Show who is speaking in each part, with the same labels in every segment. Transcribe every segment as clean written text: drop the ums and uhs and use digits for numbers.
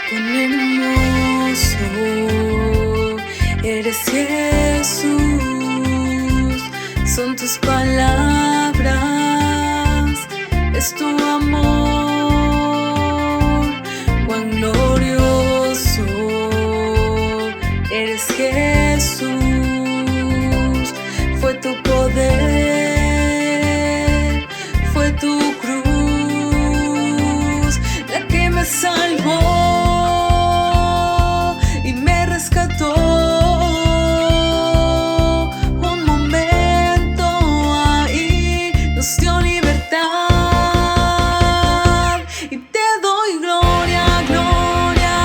Speaker 1: Cuán hermoso eres, Jesús, son tus palabras, es tu amor. Cuán glorioso eres, Jesús, fue tu poder, fue tu cruz la que me salvó y me rescató. Un momento ahí nos dio libertad y te doy gloria, gloria,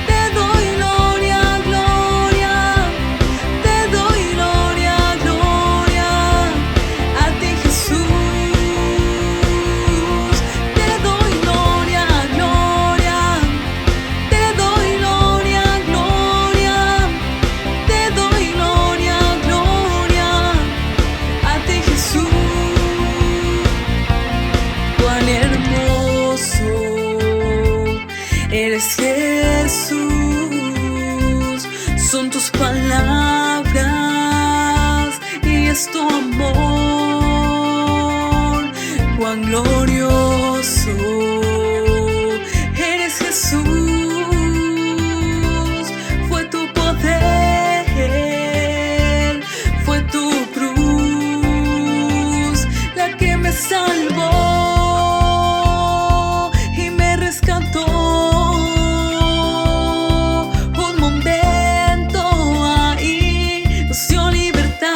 Speaker 1: te doy gloria, gloria, te doy gloria, gloria a ti, Jesús. Te doy gloria, gloria, te doy gloria, gloria, te doy gloria, gloria a ti, Jesús. Cuán hermoso eres, Jesús, son tus palabras y es tu amor. Cuán glorioso eres, Jesús, fue tu poder, fue tu cruz la que me salvó y me rescató. Un momento ahí nos dio libertad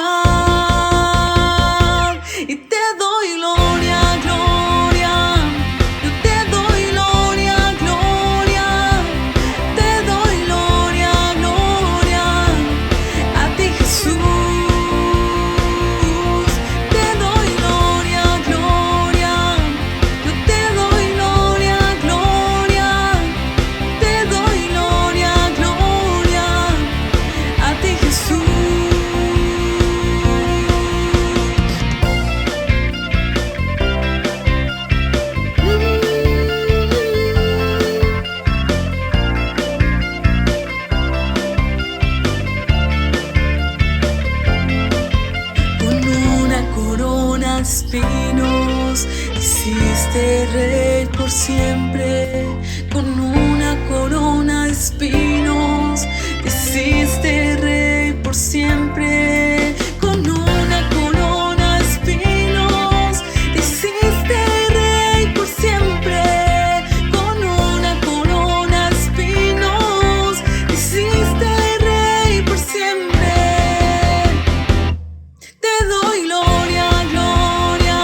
Speaker 1: y te doy gloria, gloria, yo te doy gloria, gloria, te doy gloria, gloria a ti, Jesús. Te doy gloria, gloria, yo te doy gloria, gloria, te doy gloria, gloria a ti, Jesús. Con una corona de espinos hiciste rey por siempre. Con una corona de espinos hiciste rey por siempre. Con una corona de espinos hiciste rey por siempre. Con una corona de espinos hiciste rey por siempre. Te doy gloria, gloria,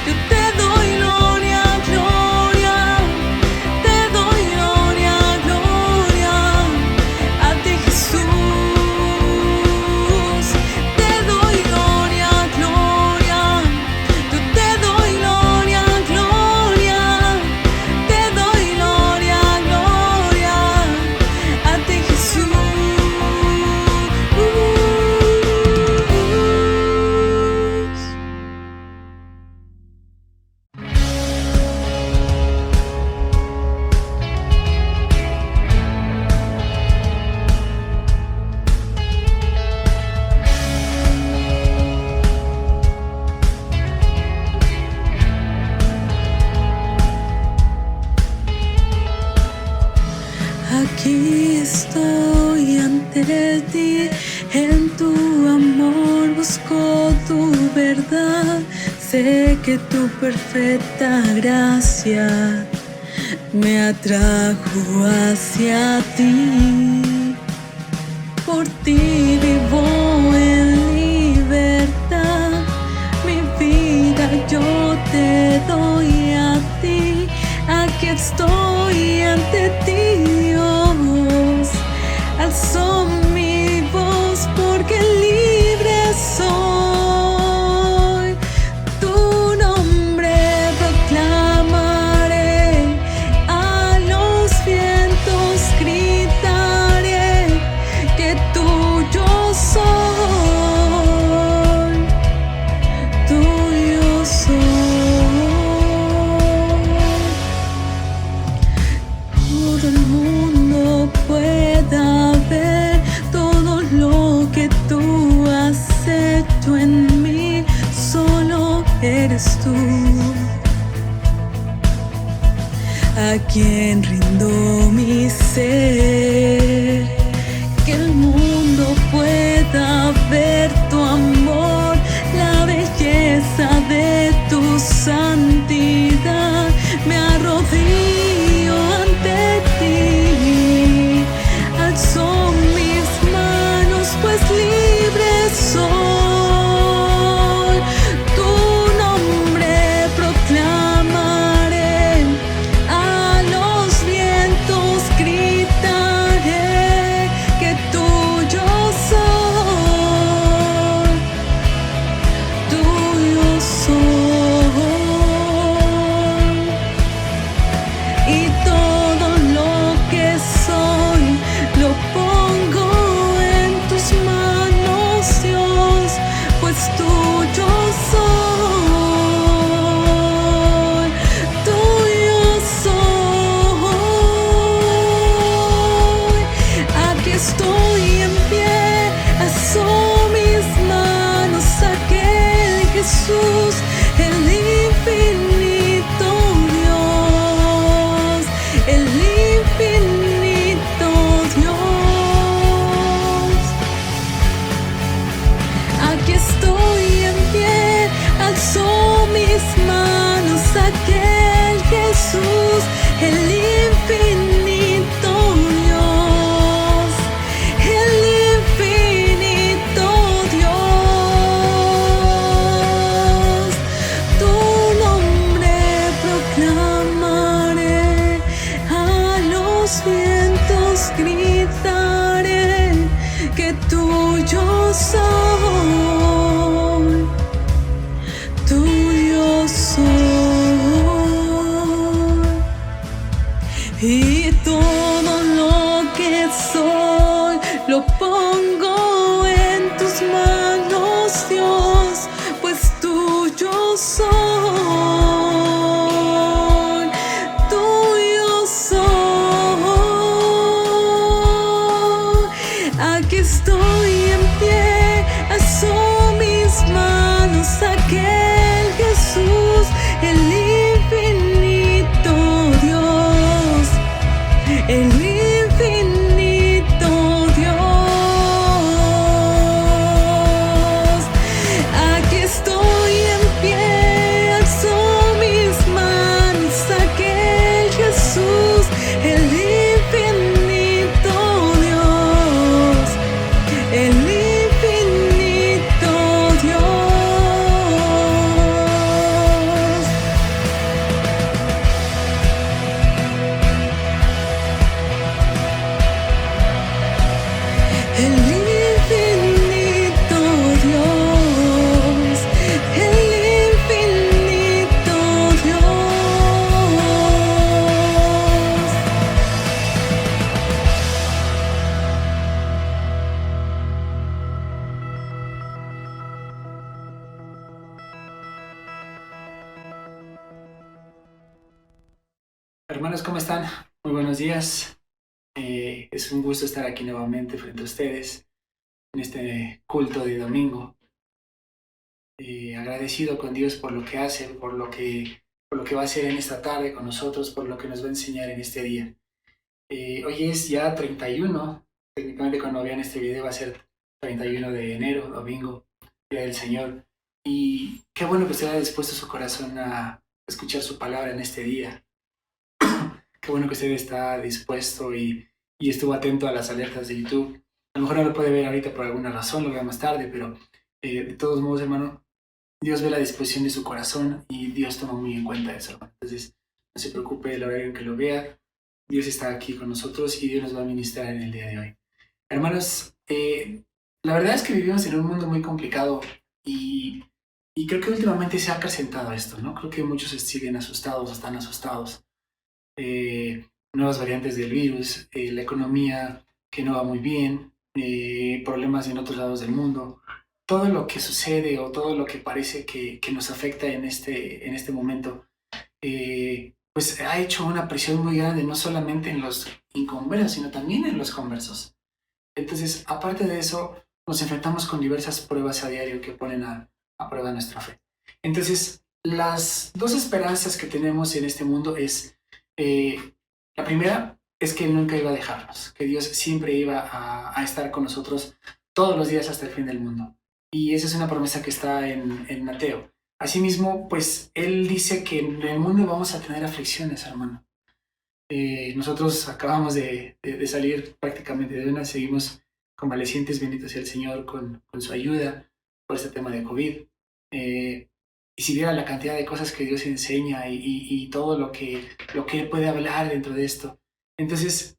Speaker 1: yo te doy gloria, gloria, te doy gloria, gloria a ti, Jesús. Te doy gloria, gloria, yo te doy gloria, gloria, te doy gloria, gloria a ti, Jesús. Aquí estoy ante ti, en tu amor busco tu verdad. Sé que tu perfecta gracia me atrajo hacia ti. Por ti vivo en libertad, mi vida yo te doy a ti. Aquí estoy ante ti, Dios, alzo mi voz porque libre soy. Tu nombre proclamaré, a los vientos gritaré que tuyo soy, tuyo soy. Todo a quien rindo mi ser, que el mundo pueda ver tu amor, la belleza de tu santidad. Me arrodillo ante ti, alzo mis manos, pues libre soy. Tu nombre proclamaré, a los vientos gritaré que tuyo soy, tuyo soy. Y todo lo que soy lo pongo en tus manos, Dios, pues tuyo soy, tuyo soy. Aquí estoy en pie, alzo mis manos a aquel Jesús, el infinito Dios, el infinito Dios. Aquí estoy en pie, alzo mis manos a aquel Jesús, el infinito Dios, el infinito Dios. Tu nombre proclamaré, a los vientos gritaré que tuyo soy, tuyo soy. Y todo lo que soy lo pongo en tus manos, Dios, pues tuyo soy, tuyo soy. Aquí estoy en pie, alzo mis manos a aquel Jesús, el infinito Dios, el infinito Dios. Aquí estoy en pie, alzo mis manos a aquel Jesús, el infinito Dios, el infinito Dios. El infinito Dios, el infinito Dios.
Speaker 2: Hermanos, ¿cómo están? Muy buenos días. Es un gusto estar aquí nuevamente frente a ustedes en este culto de domingo. Agradecido con Dios por lo que hace, por lo que va a hacer en esta tarde con nosotros, por lo que nos va a enseñar en este día. Hoy es ya 31, técnicamente cuando vean este video va a ser 31 de enero, domingo, Día del Señor. Y qué bueno que usted haya dispuesto su corazón a escuchar su palabra en este día. Qué bueno que usted está dispuesto y estuvo atento a las alertas de YouTube. A lo mejor no lo puede ver ahorita por alguna razón, lo vea más tarde, pero de todos modos, hermano, Dios ve la disposición de su corazón y Dios toma muy en cuenta eso. Entonces, no se preocupe la hora en que lo vea. Dios está aquí con nosotros y Dios nos va a ministrar en el día de hoy. Hermanos, la verdad es que vivimos en un mundo muy complicado y creo que últimamente se ha acrecentado esto, ¿no? Creo que muchos siguen asustados, están asustados. Nuevas variantes del virus, la economía que no va muy bien, problemas en otros lados del mundo. Todo lo que sucede o todo lo que parece que nos afecta en este momento, pues ha hecho una presión muy grande, no solamente en los inconversos, sino también en los conversos. Entonces, aparte de eso, nos enfrentamos con diversas pruebas a diario que ponen a prueba nuestra fe. Entonces, las dos esperanzas que tenemos en este mundo es La primera es que Él nunca iba a dejarnos, que Dios siempre iba a estar con nosotros todos los días hasta el fin del mundo. Y esa es una promesa que está en Mateo. Asimismo, pues Él dice que en el mundo vamos a tener aflicciones, hermano. Nosotros acabamos de salir prácticamente de una, seguimos convalecientes, bendito sea el Señor, con su ayuda por este tema de COVID. Y si viera la cantidad de cosas que Dios enseña y todo lo que Él puede hablar dentro de esto. Entonces,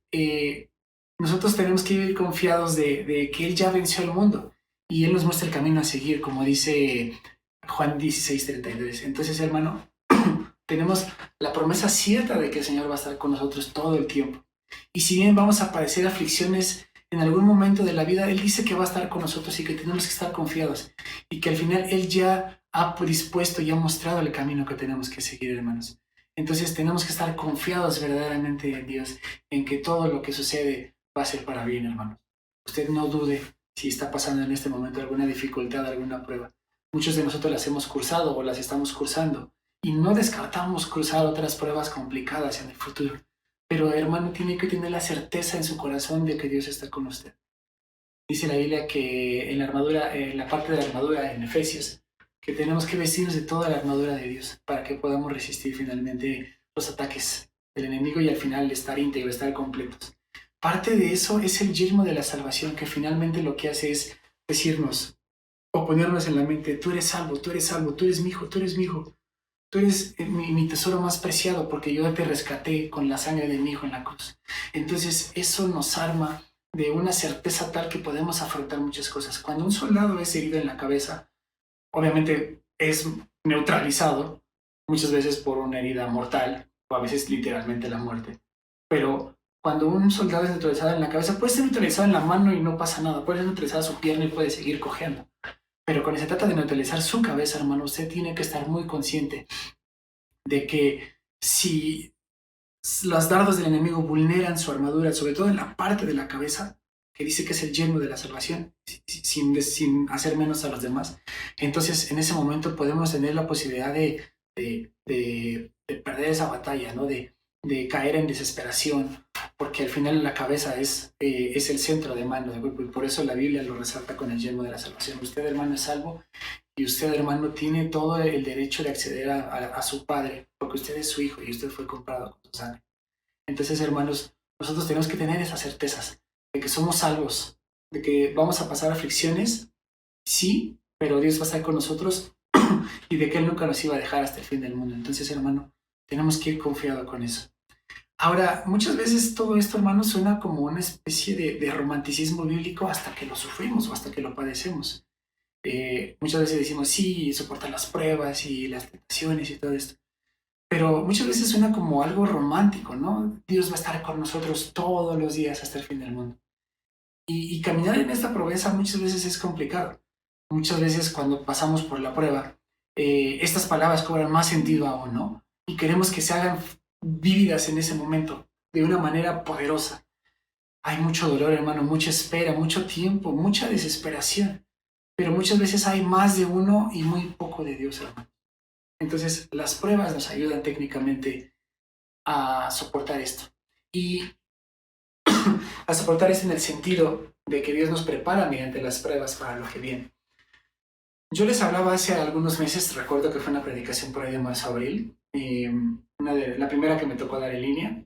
Speaker 2: nosotros tenemos que vivir confiados de que Él ya venció el mundo y Él nos muestra el camino a seguir, como dice Juan 16:32. Entonces, hermano, tenemos la promesa cierta de que el Señor va a estar con nosotros todo el tiempo. Y si bien vamos a padecer aflicciones en algún momento de la vida, Él dice que va a estar con nosotros y que tenemos que estar confiados. Y que al final Él ya ha dispuesto y ha mostrado el camino que tenemos que seguir, hermanos. Entonces tenemos que estar confiados verdaderamente en Dios, en que todo lo que sucede va a ser para bien, hermanos. Usted no dude si está pasando en este momento alguna dificultad, alguna prueba. Muchos de nosotros las hemos cursado o las estamos cursando y no descartamos cruzar otras pruebas complicadas en el futuro. Pero hermano, tiene que tener la certeza en su corazón de que Dios está con usted. Dice la Biblia que en la armadura, en la parte de la armadura en Efesios, que tenemos que vestirnos de toda la armadura de Dios para que podamos resistir finalmente los ataques del enemigo y al final estar íntegros, estar completos. Parte de eso es el yelmo de la salvación, que finalmente lo que hace es decirnos o ponernos en la mente: tú eres salvo, tú eres salvo, tú eres mi hijo, tú eres mi hijo. Tú eres mi tesoro más preciado porque yo te rescaté con la sangre de mi hijo en la cruz. Entonces eso nos arma de una certeza tal que podemos afrontar muchas cosas. Cuando un soldado es herido en la cabeza, obviamente es neutralizado muchas veces por una herida mortal o a veces literalmente la muerte. Pero cuando un soldado es neutralizado en la cabeza, puede ser neutralizado en la mano y no pasa nada. Puede ser neutralizada su pierna y puede seguir cojeando. Pero cuando se trata de neutralizar su cabeza, hermano, usted tiene que estar muy consciente de que si los dardos del enemigo vulneran su armadura, sobre todo en la parte de la cabeza, que dice que es el yelmo de la salvación, sin hacer menos a los demás, entonces en ese momento podemos tener la posibilidad de perder esa batalla, ¿no? De caer en desesperación, porque al final la cabeza es el centro de mando del cuerpo, y por eso la Biblia lo resalta con el yelmo de la salvación. Usted, hermano, es salvo, y usted, hermano, tiene todo el derecho de acceder a su Padre, porque usted es su hijo y usted fue comprado con su sangre. Entonces, hermanos, nosotros tenemos que tener esas certezas de que somos salvos, de que vamos a pasar aflicciones, sí, pero Dios va a estar con nosotros y de que Él nunca nos iba a dejar hasta el fin del mundo. Entonces, hermano, tenemos que ir confiados con eso. Ahora, muchas veces todo esto, hermano, suena como una especie de romanticismo bíblico hasta que lo sufrimos o hasta que lo padecemos. Muchas veces decimos, sí, soportar las pruebas y las tentaciones y todo esto. Pero muchas veces suena como algo romántico, ¿no? Dios va a estar con nosotros todos los días hasta el fin del mundo. Y caminar en esta promesa muchas veces es complicado. Muchas veces cuando pasamos por la prueba, estas palabras cobran más sentido aún, ¿no? Y queremos que se hagan vívidas en ese momento, de una manera poderosa. Hay mucho dolor, hermano, mucha espera, mucho tiempo, mucha desesperación. Pero muchas veces hay más de uno y muy poco de Dios, hermano. Entonces, las pruebas nos ayudan técnicamente a soportar esto. Y a soportar esto en el sentido de que Dios nos prepara mediante las pruebas para lo que viene. Yo les hablaba hace algunos meses, recuerdo que fue una predicación por ahí de marzo-abril, la primera que me tocó dar en línea,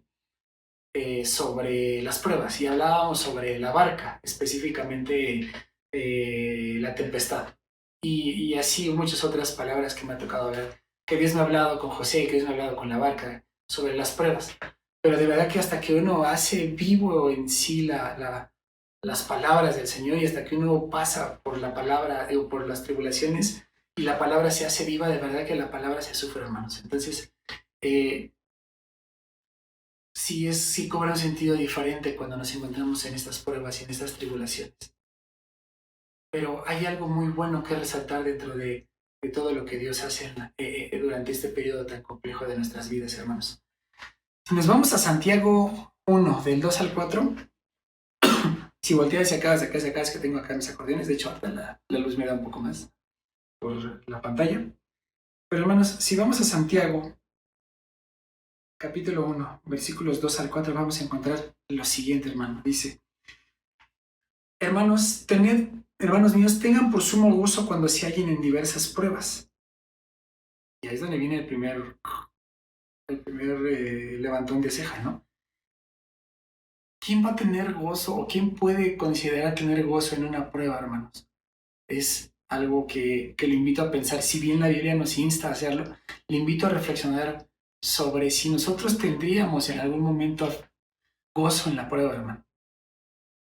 Speaker 2: sobre las pruebas, y hablábamos sobre la barca, específicamente la tempestad. Y así muchas otras palabras que me ha tocado hablar, que Dios me ha hablado con José, que Dios me ha hablado con la barca, sobre las pruebas. Pero de verdad que hasta que uno hace vivo en sí las palabras del Señor y hasta que uno pasa por la palabra o por las tribulaciones y la palabra se hace viva, de verdad que la palabra se sufre, hermanos. Entonces, sí cobra un sentido diferente cuando nos encontramos en estas pruebas y en estas tribulaciones. Pero hay algo muy bueno que resaltar dentro de todo lo que Dios hace durante este periodo tan complejo de nuestras vidas, hermanos. Si nos vamos a Santiago 1, del 2 al 4, si voltea hacia acá, es que tengo acá mis acordeones, de hecho ahorita la luz me da un poco más por la pantalla. Pero hermanos, si vamos a Santiago, capítulo 1, versículos 2 al 4, vamos a encontrar lo siguiente, hermano. Dice, hermanos míos, tengan por sumo gozo cuando se hallen en diversas pruebas. Y ahí es donde viene el primer levantón de ceja, ¿no? ¿Quién va a tener gozo o quién puede considerar tener gozo en una prueba, hermanos? Es algo que le invito a pensar. Si bien la Biblia nos insta a hacerlo, le invito a reflexionar sobre si nosotros tendríamos en algún momento gozo en la prueba, hermano.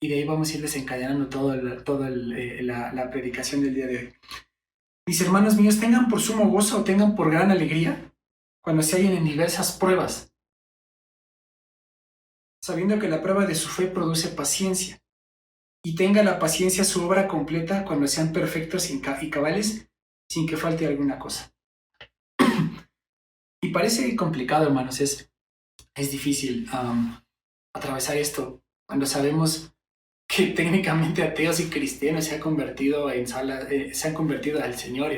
Speaker 2: Y de ahí vamos a ir desencadenando la predicación del día de hoy. Dice, hermanos míos, tengan por sumo gozo o tengan por gran alegría cuando se hallen en diversas pruebas, sabiendo que la prueba de su fe produce paciencia. Y tenga la paciencia su obra completa cuando sean perfectos y cabales, sin que falte alguna cosa. Y parece complicado, hermanos, es difícil atravesar esto cuando sabemos que técnicamente ateos y cristianos se han convertido al Señor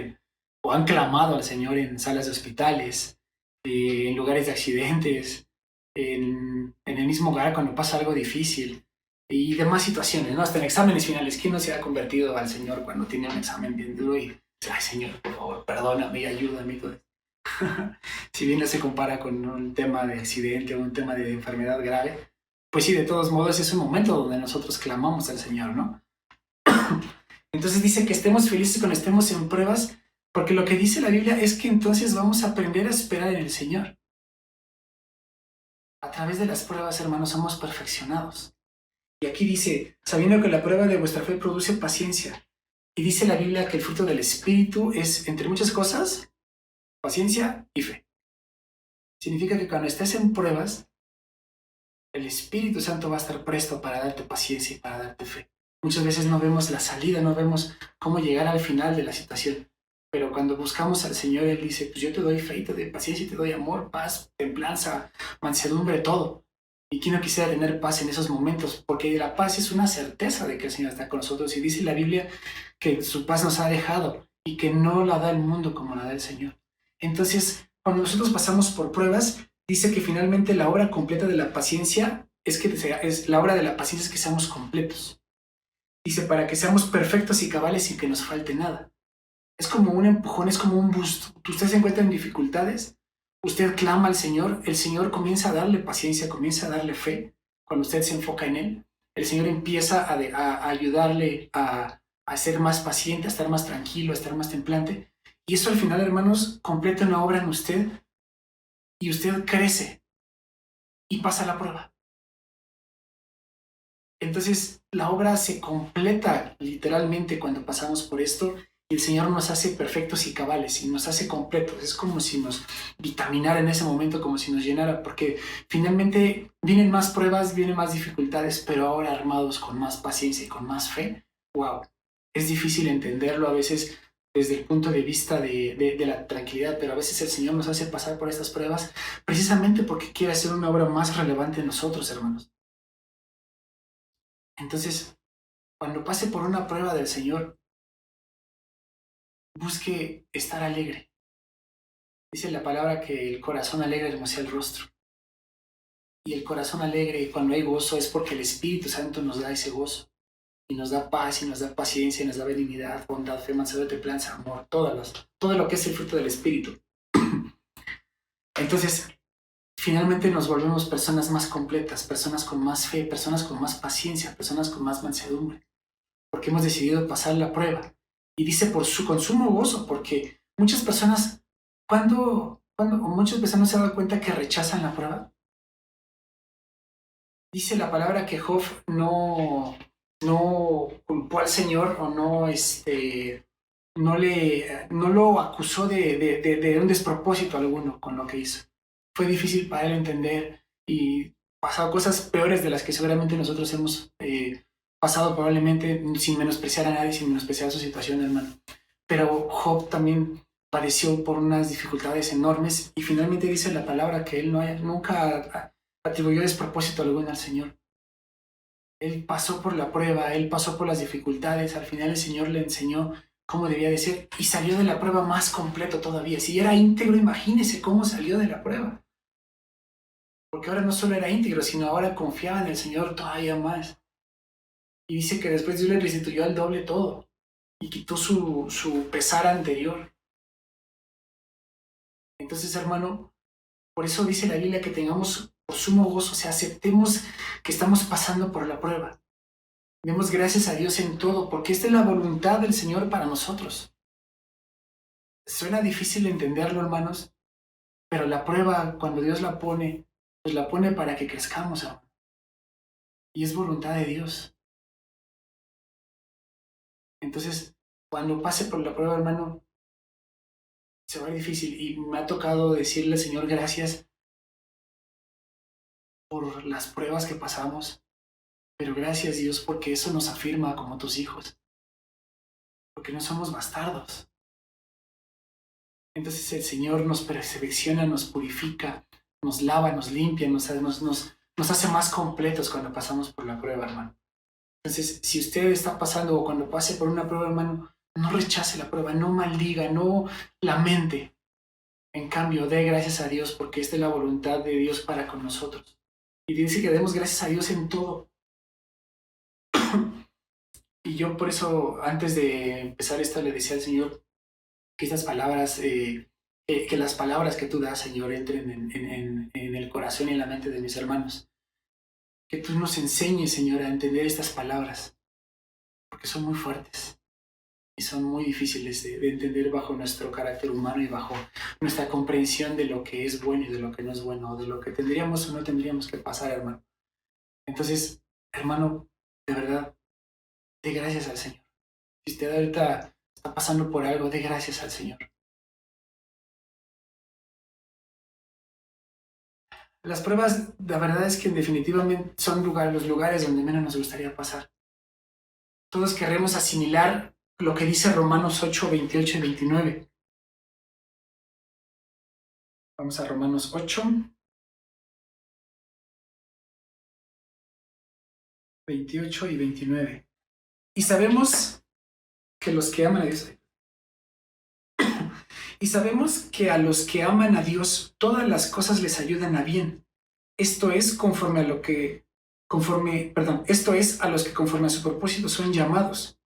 Speaker 2: o han clamado al Señor en salas de hospitales, en lugares de accidentes, en el mismo hogar cuando pasa algo difícil y demás situaciones, ¿no? Hasta en exámenes finales. ¿Quién no se ha convertido al Señor cuando tiene un examen bien duro y dice, ay, Señor, por favor, perdóname, ayúdame? Todo. Si bien no se compara con un tema de accidente o un tema de enfermedad grave, pues sí, de todos modos es un momento donde nosotros clamamos al Señor, ¿no? Entonces dice que estemos felices cuando estemos en pruebas, porque lo que dice la Biblia es que entonces vamos a aprender a esperar en el Señor. A través de las pruebas, hermanos, somos perfeccionados. Y aquí dice, sabiendo que la prueba de vuestra fe produce paciencia. Y dice la Biblia que el fruto del Espíritu es, entre muchas cosas, paciencia y fe. Significa que cuando estés en pruebas, el Espíritu Santo va a estar presto para darte paciencia y para darte fe. Muchas veces no vemos la salida, no vemos cómo llegar al final de la situación. Pero cuando buscamos al Señor, Él dice, pues yo te doy fe, te doy paciencia, te doy amor, paz, templanza, mansedumbre, todo. ¿Y quién no quisiera tener paz en esos momentos? Porque la paz es una certeza de que el Señor está con nosotros. Y dice la Biblia que su paz nos ha dejado y que no la da el mundo como la da el Señor. Entonces, cuando nosotros pasamos por pruebas, dice que finalmente la obra completa de la paciencia la obra de la paciencia es que seamos completos. Dice, para que seamos perfectos y cabales sin que nos falte nada. Es como un empujón, es como un boost. Usted se encuentra en dificultades, usted clama al Señor, el Señor comienza a darle paciencia, comienza a darle fe. Cuando usted se enfoca en Él, el Señor empieza a ayudarle a ser más paciente, a estar más tranquilo, a estar más templante. Y eso al final, hermanos, completa una obra en usted y usted crece y pasa la prueba. Entonces, la obra se completa literalmente cuando pasamos por esto y el Señor nos hace perfectos y cabales y nos hace completos. Es como si nos vitaminara en ese momento, como si nos llenara, porque finalmente vienen más pruebas, vienen más dificultades, pero ahora armados con más paciencia y con más fe. ¡Wow! Es difícil entenderlo a veces desde el punto de vista de la tranquilidad, pero a veces el Señor nos hace pasar por estas pruebas precisamente porque quiere hacer una obra más relevante en nosotros, hermanos. Entonces, cuando pase por una prueba del Señor, busque estar alegre. Dice la palabra que el corazón alegre hermosea el rostro. Y el corazón alegre, cuando hay gozo, es porque el Espíritu Santo nos da ese gozo. Y nos da paz, y nos da paciencia, y nos da benignidad, bondad, fe, mansedumbre, templanza, amor, todo lo que es el fruto del Espíritu. Entonces, finalmente nos volvemos personas más completas, personas con más fe, personas con más paciencia, personas con más mansedumbre, porque hemos decidido pasar la prueba. Y dice por su consumo gozo, porque muchas personas, muchas veces no se dan cuenta que rechazan la prueba. Dice la palabra que Job no culpó al Señor o no lo acusó de un despropósito alguno con lo que hizo. Fue difícil para él entender y pasado cosas peores de las que seguramente nosotros hemos pasado probablemente sin menospreciar a nadie, sin menospreciar su situación, hermano. Pero Job también padeció por unas dificultades enormes y finalmente dice la palabra que él nunca atribuyó despropósito alguno al Señor. Él pasó por la prueba, él pasó por las dificultades, al final el Señor le enseñó cómo debía de ser y salió de la prueba más completo todavía. Si era íntegro, imagínese cómo salió de la prueba. Porque ahora no solo era íntegro, sino ahora confiaba en el Señor todavía más. Y dice que después Dios le restituyó al doble todo y quitó su pesar anterior. Entonces, hermano, por eso dice la Biblia que tengamos por sumo gozo, o sea, aceptemos que estamos pasando por la prueba. Demos gracias a Dios en todo, porque esta es la voluntad del Señor para nosotros. Suena difícil entenderlo, hermanos, pero la prueba, cuando Dios la pone, pues la pone para que crezcamos, hermano. Y es voluntad de Dios. Entonces, cuando pase por la prueba, hermano, se va a ir difícil. Y me ha tocado decirle, Señor, gracias por las pruebas que pasamos, pero gracias, Dios, porque eso nos afirma como tus hijos, porque no somos bastardos. Entonces el Señor nos perfecciona, nos purifica, nos lava, nos limpia, nos hace más completos cuando pasamos por la prueba, hermano. Entonces, si usted está pasando o cuando pase por una prueba, hermano, no rechace la prueba, no maldiga, no lamente. En cambio, dé gracias a Dios porque esta es la voluntad de Dios para con nosotros. Y dice que demos gracias a Dios en todo. Y yo por eso, antes de empezar esto, le decía al Señor que estas palabras, que las palabras que tú das, Señor, entren en el corazón y en la mente de mis hermanos. Que tú nos enseñes, Señor, a entender estas palabras, porque son muy fuertes y son muy difíciles de entender bajo nuestro carácter humano y bajo nuestra comprensión de lo que es bueno y de lo que no es bueno, o de lo que tendríamos o no tendríamos que pasar, hermano. Entonces, hermano, de verdad, dé gracias al Señor. Si usted ahorita está pasando por algo, dé gracias al Señor. Las pruebas, la verdad es que definitivamente son los lugares donde menos nos gustaría pasar. Todos queremos asimilar lo que dice Romanos 8, 28 y 29. Vamos a Romanos 8, 28 y 29. Y sabemos que los que aman a Dios, y sabemos que a los que aman a Dios todas las cosas les ayudan a bien. Esto es esto es a los que conforme a su propósito son llamados,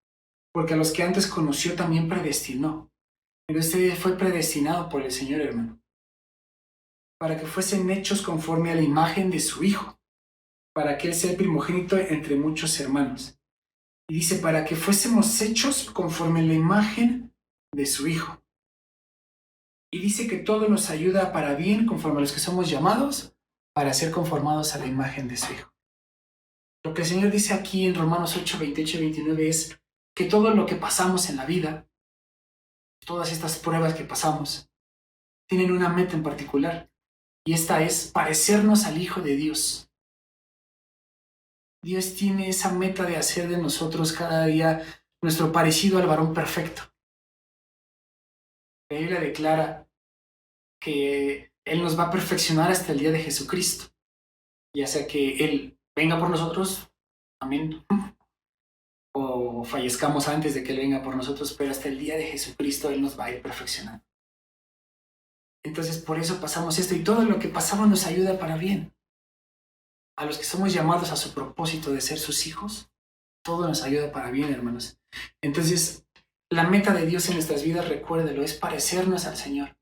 Speaker 2: porque a los que antes conoció también predestinó. Pero este fue predestinado por el Señor, hermano, para que fuesen hechos conforme a la imagen de su Hijo, para que Él sea el primogénito entre muchos hermanos. Y dice, para que fuésemos hechos conforme a la imagen de su Hijo. Y dice que todo nos ayuda para bien conforme a los que somos llamados para ser conformados a la imagen de su Hijo. Lo que el Señor dice aquí en Romanos 8, 28 y 29 es que todo lo que pasamos en la vida, todas estas pruebas que pasamos, tienen una meta en particular. Y esta es parecernos al Hijo de Dios. Dios tiene esa meta de hacer de nosotros cada día nuestro parecido al varón perfecto. La Biblia declara que Él nos va a perfeccionar hasta el día de Jesucristo. Ya sea que Él venga por nosotros, amén, o fallezcamos antes de que Él venga por nosotros, pero hasta el día de Jesucristo Él nos va a ir perfeccionando. Entonces por eso pasamos esto y todo lo que pasamos nos ayuda para bien. A los que somos llamados a su propósito de ser sus hijos, todo nos ayuda para bien, hermanos. Entonces, la meta de Dios en nuestras vidas, recuérdelo, es parecernos al Señor.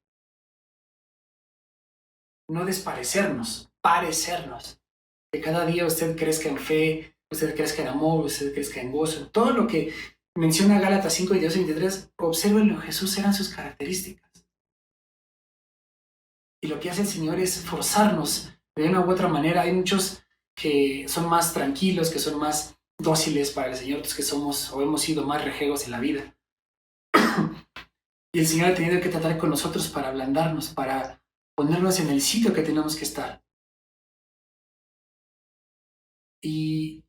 Speaker 2: No desparecernos, parecernos. Que cada día usted crezca en fe, usted crezca en amor, usted crezca en gozo. Todo lo que menciona Gálatas 5, 22 y 23, obsérvenlo en Jesús, eran sus características. Y lo que hace el Señor es forzarnos de una u otra manera. Hay muchos que son más tranquilos, que son más dóciles para el Señor, otros que somos o hemos sido más rejegos en la vida. Y el Señor ha tenido que tratar con nosotros para ablandarnos, para ponernos en el sitio que tenemos que estar. Y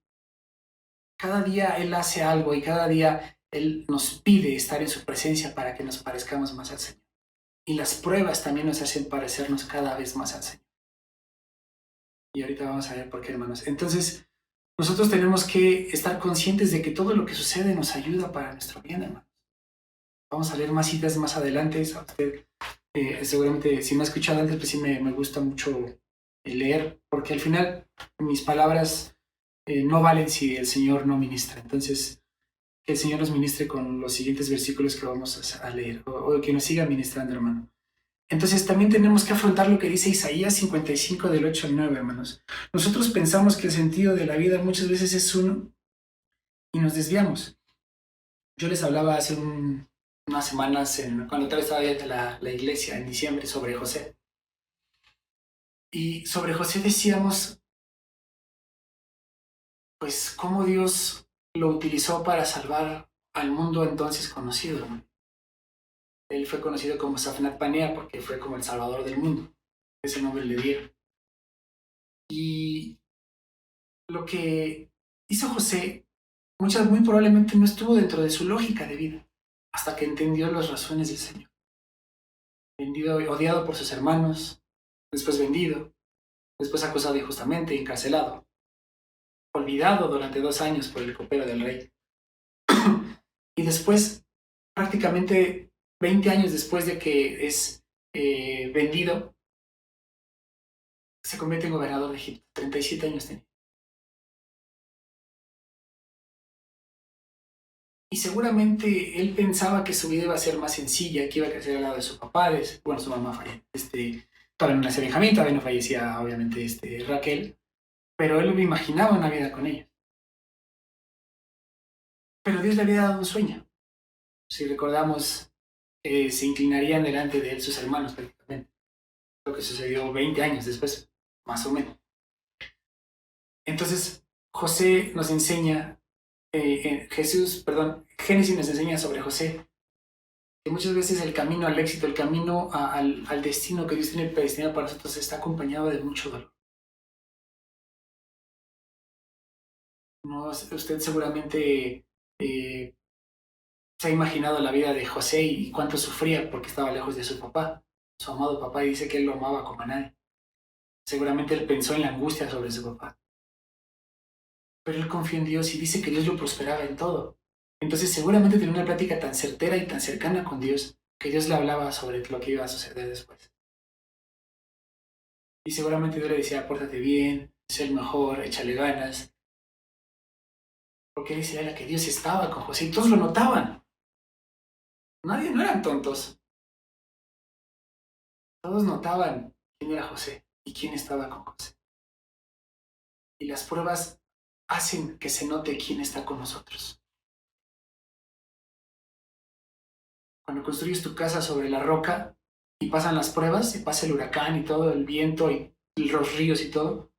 Speaker 2: cada día Él hace algo y cada día Él nos pide estar en su presencia para que nos parezcamos más al Señor. Y las pruebas también nos hacen parecernos cada vez más al Señor. Y ahorita vamos a ver por qué, hermanos. Entonces, nosotros tenemos que estar conscientes de que todo lo que sucede nos ayuda para nuestro bien, hermanos. Vamos a leer más citas más adelante. A usted, seguramente, si me ha escuchado antes, pues sí me gusta mucho leer, porque al final mis palabras no valen si el Señor no ministra. Entonces, que el Señor nos ministre con los siguientes versículos que vamos a leer, o que nos siga ministrando, hermano. Entonces también tenemos que afrontar lo que dice Isaías 55 del 8 al 9, hermanos. Nosotros pensamos que el sentido de la vida muchas veces es uno y nos desviamos. Yo les hablaba hace unas semanas, cuando tal vez estaba en la iglesia en diciembre, sobre José. Y sobre José decíamos, pues, cómo Dios lo utilizó para salvar al mundo entonces conocido, ¿no? Él fue conocido como Safnat Panea porque fue como el salvador del mundo. Ese nombre le dieron. Y lo que hizo José, muy probablemente no estuvo dentro de su lógica de vida, hasta que entendió las razones del Señor. Vendido, odiado por sus hermanos, después vendido, después acusado injustamente, encarcelado, olvidado durante 2 años por el copero del rey. Y después, prácticamente 20 años después de que es vendido, se convierte en gobernador de Egipto. 37 años tenía. Y seguramente él pensaba que su vida iba a ser más sencilla, que iba a crecer al lado de su papá, bueno, su mamá todavía no nacía Benjamín, todavía no fallecía obviamente Raquel, pero él me imaginaba una vida con ellos. Pero Dios le había dado un sueño. Si recordamos, se inclinarían delante de él sus hermanos prácticamente. Lo que sucedió 20 años después, más o menos. Entonces, José nos enseña, Génesis nos enseña sobre José, que muchas veces el camino al éxito, el camino al destino que Dios tiene predestinado para nosotros está acompañado de mucho dolor. No, usted seguramente se ha imaginado la vida de José y cuánto sufría porque estaba lejos de su papá, su amado papá, y dice que él lo amaba como a nadie. Seguramente él pensó en la angustia sobre su papá. Pero él confió en Dios y dice que Dios lo prosperaba en todo. Entonces seguramente tenía una plática tan certera y tan cercana con Dios que Dios le hablaba sobre lo que iba a suceder después. Y seguramente Dios le decía, pórtate bien, sé el mejor, échale ganas. Porque él decía que Dios estaba con José y todos lo notaban. Nadie, no eran tontos. Todos notaban quién era José y quién estaba con José. Y las pruebas hacen que se note quién está con nosotros. Cuando construyes tu casa sobre la roca y pasan las pruebas, y pasa el huracán y todo, el viento y los ríos y todo,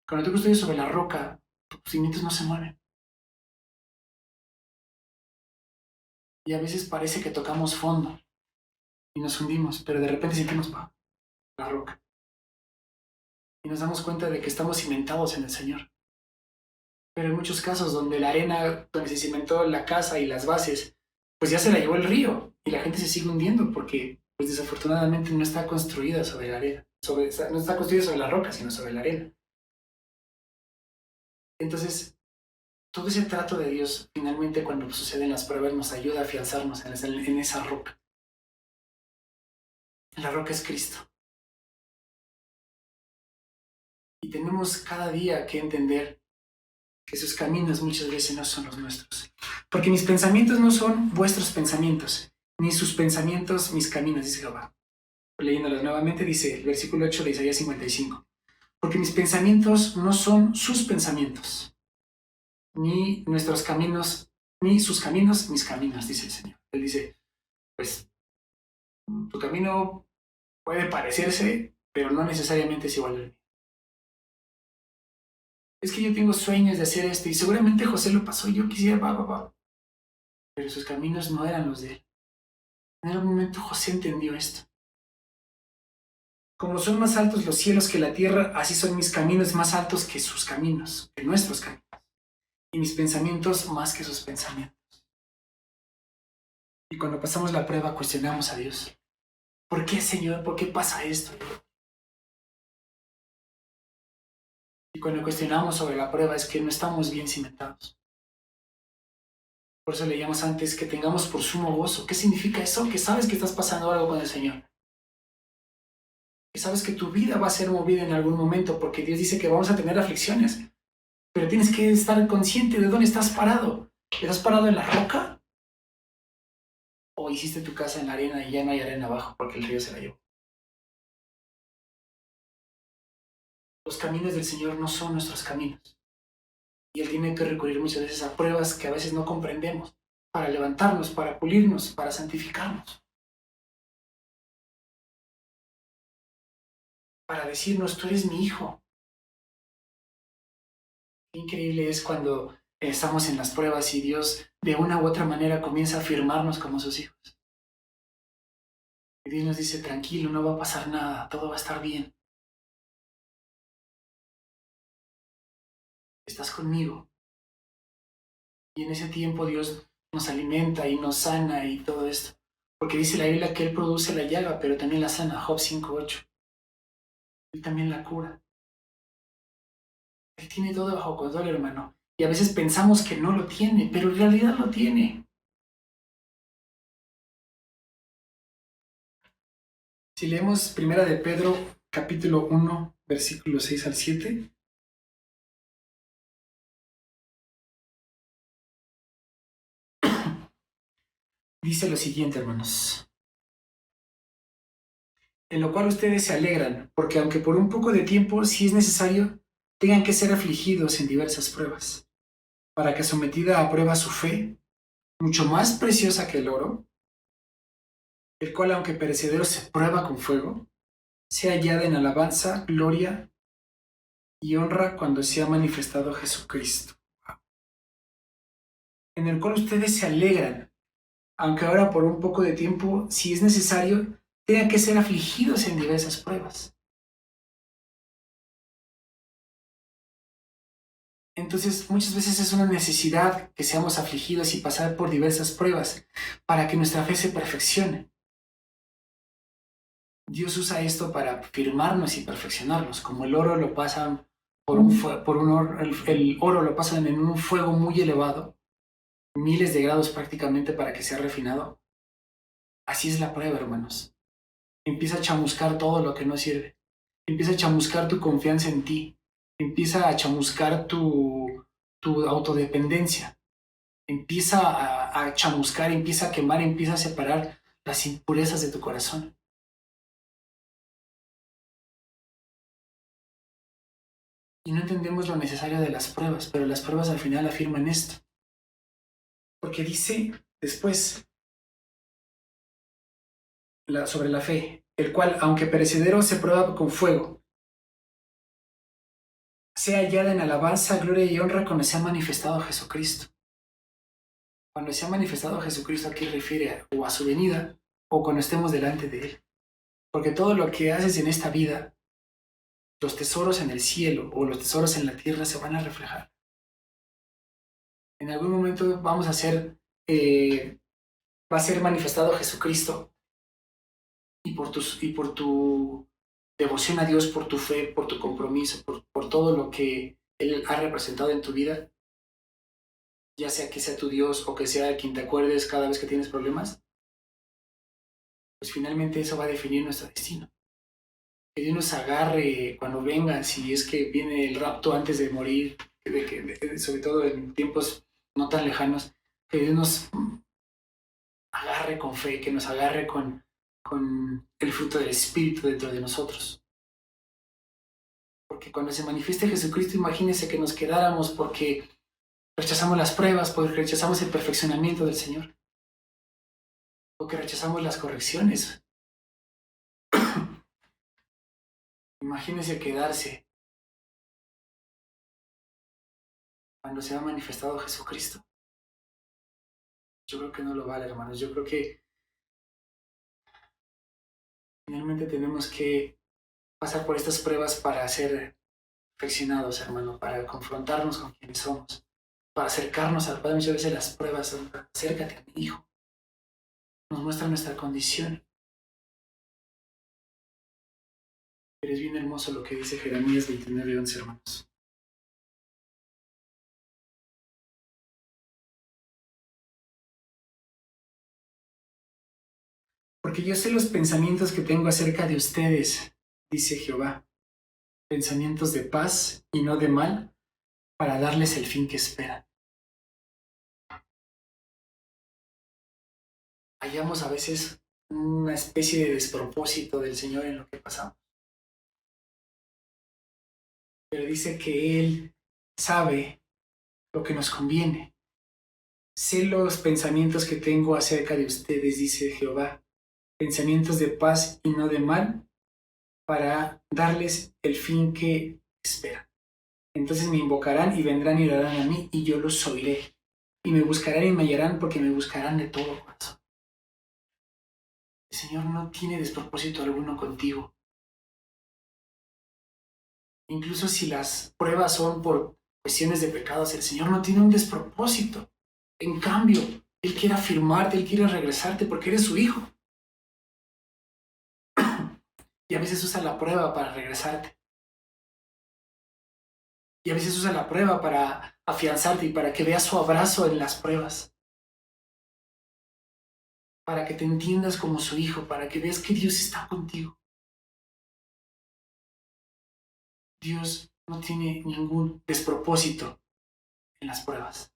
Speaker 2: cuando tú construyes sobre la roca, tus cimientos no se mueven. Y a veces parece que tocamos fondo y nos hundimos, pero de repente sentimos la roca. Y nos damos cuenta de que estamos cimentados en el Señor. Pero en muchos casos donde la arena, donde se cimentó la casa y las bases, pues ya se la llevó el río y la gente se sigue hundiendo porque pues desafortunadamente no está construida sobre la arena, no está construida sobre la roca, sino sobre la arena. Entonces, todo ese trato de Dios, finalmente cuando suceden las pruebas, nos ayuda a afianzarnos en esa roca. La roca es Cristo. Y tenemos cada día que entender que sus caminos muchas veces no son los nuestros. Porque mis pensamientos no son vuestros pensamientos, ni sus pensamientos mis caminos, dice Jehová. Leyéndolos nuevamente, dice el versículo 8 de Isaías 55. Porque mis pensamientos no son sus pensamientos, ni nuestros caminos, ni sus caminos, mis caminos, dice el Señor. Él dice, pues, tu camino puede parecerse, pero no necesariamente es igual al mío. Es que yo tengo sueños de hacer esto, y seguramente José lo pasó, yo quisiera, pero sus caminos no eran los de él. En algún momento José entendió esto. Como son más altos los cielos que la tierra, así son mis caminos más altos que sus caminos, que nuestros caminos. Y mis pensamientos más que sus pensamientos. Y cuando pasamos la prueba, cuestionamos a Dios. ¿Por qué, Señor? ¿Por qué pasa esto? Y cuando cuestionamos sobre la prueba es que no estamos bien cimentados. Por eso leíamos antes que tengamos por sumo gozo. ¿Qué significa eso? Que sabes que estás pasando algo con el Señor. Y sabes que tu vida va a ser movida en algún momento, porque Dios dice que vamos a tener aflicciones. Pero tienes que estar consciente de dónde estás parado. ¿Estás parado en la roca? ¿O hiciste tu casa en la arena y ya no hay arena abajo porque el río se la llevó? Los caminos del Señor no son nuestros caminos. Y Él tiene que recurrir muchas veces a pruebas que a veces no comprendemos, para levantarnos, para pulirnos, para santificarnos. Para decirnos, tú eres mi hijo. Qué increíble es cuando estamos en las pruebas y Dios de una u otra manera comienza a afirmarnos como sus hijos. Y Dios nos dice, tranquilo, no va a pasar nada, todo va a estar bien. Estás conmigo. Y en ese tiempo Dios nos alimenta y nos sana y todo esto. Porque dice la Biblia que Él produce la llaga, pero también la sana. Job 5:8. Él también la cura. Él tiene todo bajo control, hermano. Y a veces pensamos que no lo tiene, pero en realidad lo tiene. Si leemos Primera de Pedro, capítulo 1, versículos 6 al 7, dice lo siguiente, hermanos. En lo cual ustedes se alegran, porque aunque por un poco de tiempo, si es necesario, tengan que ser afligidos en diversas pruebas, para que sometida a prueba su fe, mucho más preciosa que el oro, el cual aunque perecedero se prueba con fuego, sea hallada en alabanza, gloria y honra cuando sea manifestado Jesucristo, en el cual ustedes se alegran, aunque ahora por un poco de tiempo, si es necesario, tengan que ser afligidos en diversas pruebas. Entonces, muchas veces es una necesidad que seamos afligidos y pasar por diversas pruebas para que nuestra fe se perfeccione. Dios usa esto para firmarnos y perfeccionarnos, como el oro lo pasan el oro lo pasan en un fuego muy elevado, miles de grados prácticamente para que sea refinado. Así es la prueba, hermanos. Empieza a chamuscar todo lo que no sirve. Empieza a chamuscar tu confianza en ti. Empieza a chamuscar tu autodependencia. Empieza a chamuscar, empieza a quemar, empieza a separar las impurezas de tu corazón. Y no entendemos lo necesario de las pruebas, pero las pruebas al final afirman esto. Porque dice después sobre la fe, el cual, aunque perecedero, se prueba con fuego, sea hallada en alabanza, gloria y honra cuando se ha manifestado Jesucristo. Cuando se ha manifestado Jesucristo aquí refiere o a su venida o cuando estemos delante de Él. Porque todo lo que haces en esta vida, los tesoros en el cielo o los tesoros en la tierra se van a reflejar. En algún momento va a ser manifestado Jesucristo y por tu devoción a Dios, por tu fe, por tu compromiso, por todo lo que Él ha representado en tu vida, ya sea que sea tu Dios o que sea quien te acuerdes cada vez que tienes problemas, pues finalmente eso va a definir nuestro destino. Que Dios nos agarre cuando venga, si es que viene el rapto antes de morir, sobre todo en tiempos no tan lejanos, que Dios nos agarre con fe, que nos agarre con el fruto del Espíritu dentro de nosotros. Porque cuando se manifieste Jesucristo, imagínense que nos quedáramos porque rechazamos las pruebas, porque rechazamos el perfeccionamiento del Señor, porque rechazamos las correcciones. Imagínense quedarse cuando se ha manifestado Jesucristo. Yo creo que no lo vale, hermanos. Yo creo que finalmente tenemos que pasar por estas pruebas para ser perfeccionados, hermano, para confrontarnos con quienes somos, para acercarnos al Padre. Muchas veces las pruebas son, acércate a mi hijo, nos muestra nuestra condición. Pero es bien hermoso lo que dice Jeremías 29:11, hermanos. Porque yo sé los pensamientos que tengo acerca de ustedes, dice Jehová, pensamientos de paz y no de mal, para darles el fin que esperan. Hallamos a veces una especie de despropósito del Señor en lo que pasamos. Pero dice que Él sabe lo que nos conviene. Sé los pensamientos que tengo acerca de ustedes, dice Jehová, pensamientos de paz y no de mal, para darles el fin que esperan. Entonces me invocarán y vendrán y orarán a mí, y yo los oiré. Y me buscarán y me hallarán, porque me buscarán de todo corazón. El Señor no tiene despropósito alguno contigo. Incluso si las pruebas son por cuestiones de pecados, el Señor no tiene un despropósito. En cambio, Él quiere afirmarte, Él quiere regresarte porque eres su hijo. Y a veces usa la prueba para regresarte. Y a veces usa la prueba para afianzarte y para que veas su abrazo en las pruebas. Para que te entiendas como su hijo, para que veas que Dios está contigo. Dios no tiene ningún despropósito en las pruebas.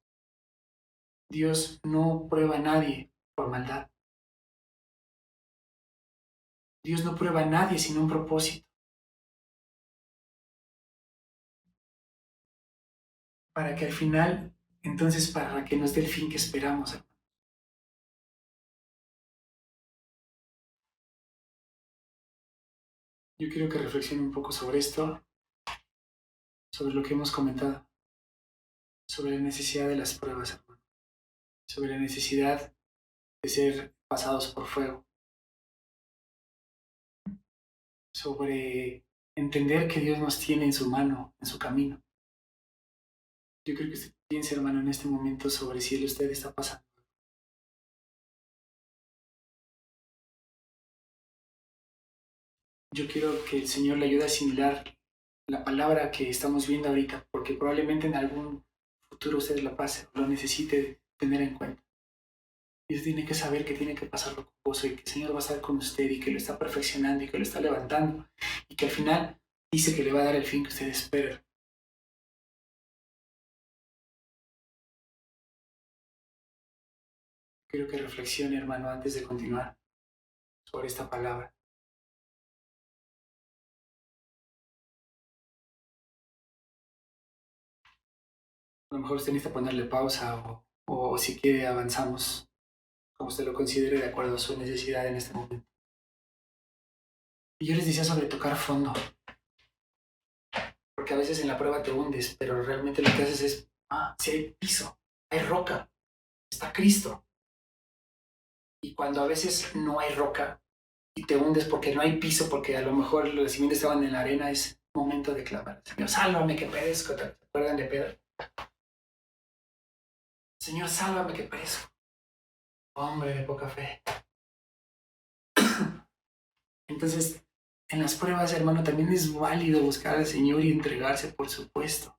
Speaker 2: Dios no prueba a nadie por maldad. Dios no prueba a nadie sin un propósito. Para que al final, entonces, para que nos dé el fin que esperamos. Yo quiero que reflexione un poco sobre esto, sobre lo que hemos comentado, sobre la necesidad de las pruebas, hermano, sobre la necesidad de ser pasados por fuego, sobre entender que Dios nos tiene en su mano, en su camino. Yo creo que usted piense, hermano, en este momento sobre si usted está pasando. Yo quiero que el Señor le ayude a asimilar la palabra que estamos viendo ahorita, porque probablemente en algún futuro usted la pase o lo necesite tener en cuenta. Y usted tiene que saber que tiene que pasarlo con gozo y que el Señor va a estar con usted y que lo está perfeccionando y que lo está levantando y que al final dice que le va a dar el fin que usted espera. Quiero que reflexione, hermano, antes de continuar sobre esta palabra. A lo mejor usted necesita ponerle pausa o si quiere avanzamos como usted lo considere de acuerdo a su necesidad en este momento. Y yo les decía sobre tocar fondo, porque a veces en la prueba te hundes, pero realmente lo que haces es, si hay piso, hay roca, está Cristo. Y cuando a veces no hay roca y te hundes porque no hay piso, porque a lo mejor los cimientos estaban en la arena, es momento de clamar. Señor, sálvame que perezco. ¿Te acuerdan de Pedro? Señor, sálvame que perezco. Hombre de poca fe. Entonces, en las pruebas, hermano, también es válido buscar al Señor y entregarse, por supuesto.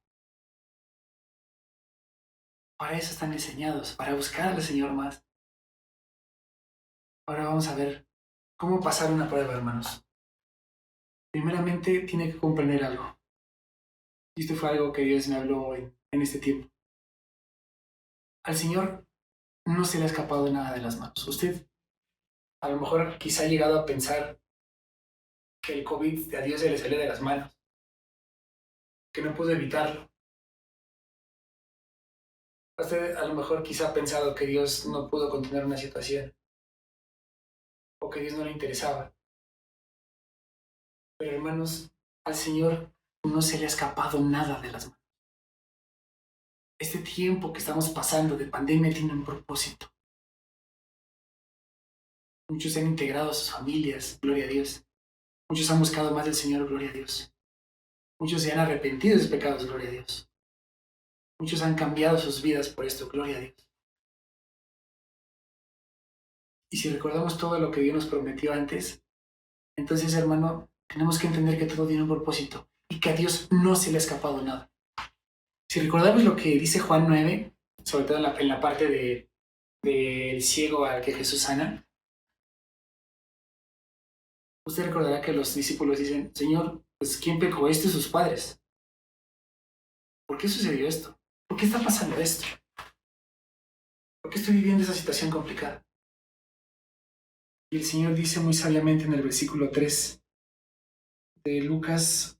Speaker 2: Para eso están diseñados, para buscar al Señor más. Ahora vamos a ver cómo pasar una prueba, hermanos. Primeramente, tiene que comprender algo. Y esto fue algo que Dios me habló en este tiempo. Al Señor no se le ha escapado nada de las manos. Usted a lo mejor quizá ha llegado a pensar que el COVID a Dios se le salió de las manos, que no pudo evitarlo. Usted a lo mejor quizá ha pensado que Dios no pudo contener una situación o que Dios no le interesaba. Pero hermanos, al Señor no se le ha escapado nada de las manos. Este tiempo que estamos pasando de pandemia tiene un propósito. Muchos se han integrado a sus familias, gloria a Dios. Muchos han buscado más del Señor, gloria a Dios. Muchos se han arrepentido de sus pecados, gloria a Dios. Muchos han cambiado sus vidas por esto, gloria a Dios. Y si recordamos todo lo que Dios nos prometió antes, entonces, hermano, tenemos que entender que todo tiene un propósito y que a Dios no se le ha escapado nada. Si recordamos lo que dice Juan 9, sobre todo en la parte del ciego al que Jesús sana, usted recordará que los discípulos dicen, Señor, pues ¿quién pecó, este o sus padres? ¿Por qué sucedió esto? ¿Por qué está pasando esto? ¿Por qué estoy viviendo esa situación complicada? Y el Señor dice muy sabiamente en el versículo 3 de Lucas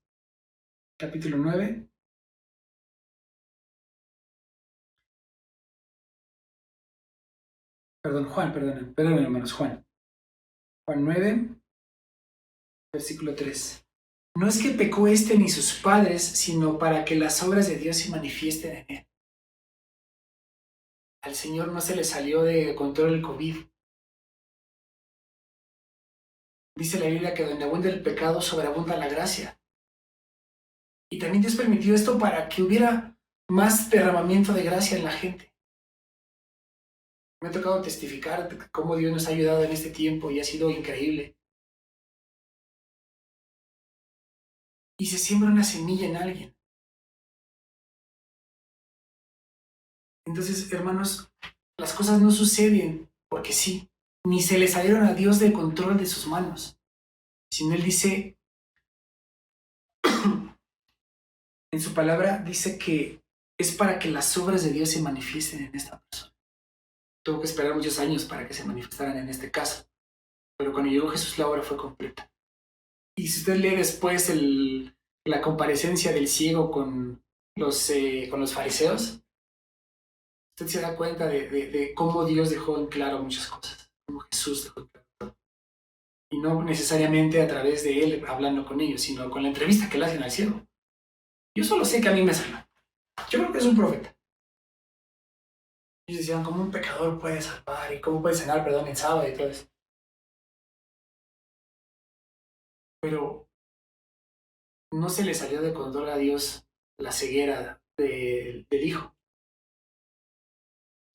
Speaker 2: capítulo 9, perdón hermanos, Juan 9, versículo 3. No es que pecó este ni sus padres, sino para que las obras de Dios se manifiesten en él. Al Señor no se le salió de control el COVID. Dice la Biblia que donde abunda el pecado, sobreabunda la gracia. Y también Dios permitió esto para que hubiera más derramamiento de gracia en la gente. Me ha tocado testificar de cómo Dios nos ha ayudado en este tiempo y ha sido increíble. Y se siembra una semilla en alguien. Entonces, hermanos, las cosas no suceden porque sí, ni se le salieron a Dios del control de sus manos, sino Él dice, en su palabra, dice que es para que las obras de Dios se manifiesten en esta persona. Tuvo que esperar muchos años para que se manifestaran en este caso, pero cuando llegó Jesús la obra fue completa. Y si usted lee después la comparecencia del ciego con los fariseos, usted se da cuenta de cómo Dios dejó en claro muchas cosas, cómo Jesús dejó en claro todo. Y no necesariamente a través de él hablando con ellos, sino con la entrevista que le hacen al ciego. Yo solo sé que a mí me sana. Yo creo que es un profeta. Ellos decían, ¿cómo un pecador puede salvar? ¿Y cómo puede sanar, perdón, en sábado y todo eso? Pero no se le salió de control a Dios la ceguera del hijo,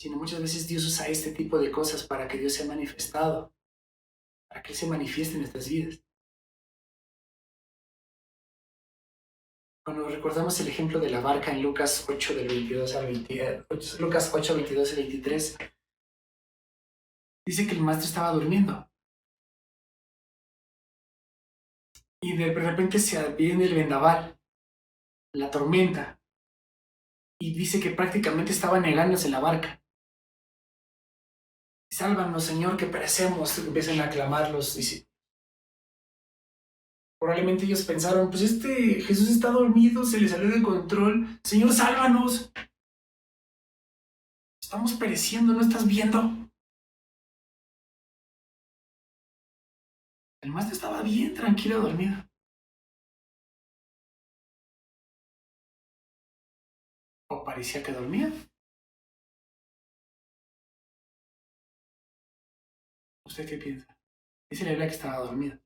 Speaker 2: sino muchas veces Dios usa este tipo de cosas para que Dios sea manifestado, para que Él se manifieste en nuestras vidas. Cuando recordamos el ejemplo de la barca en Lucas 8, del 22 al 20, Lucas 8, 22 y 23, dice que el maestro estaba durmiendo. Y de repente se viene el vendaval, la tormenta, y dice que prácticamente estaba negándose en la barca. Sálvanos, Señor, que perecemos, empiezan a clamar los discípulos. Probablemente ellos pensaron, pues Jesús está dormido, se le salió de control. Señor, sálvanos. Estamos pereciendo, ¿no estás viendo? El maestro estaba bien tranquilo, dormido. O parecía que dormía. ¿Usted qué piensa? Dice la Biblia que estaba dormido.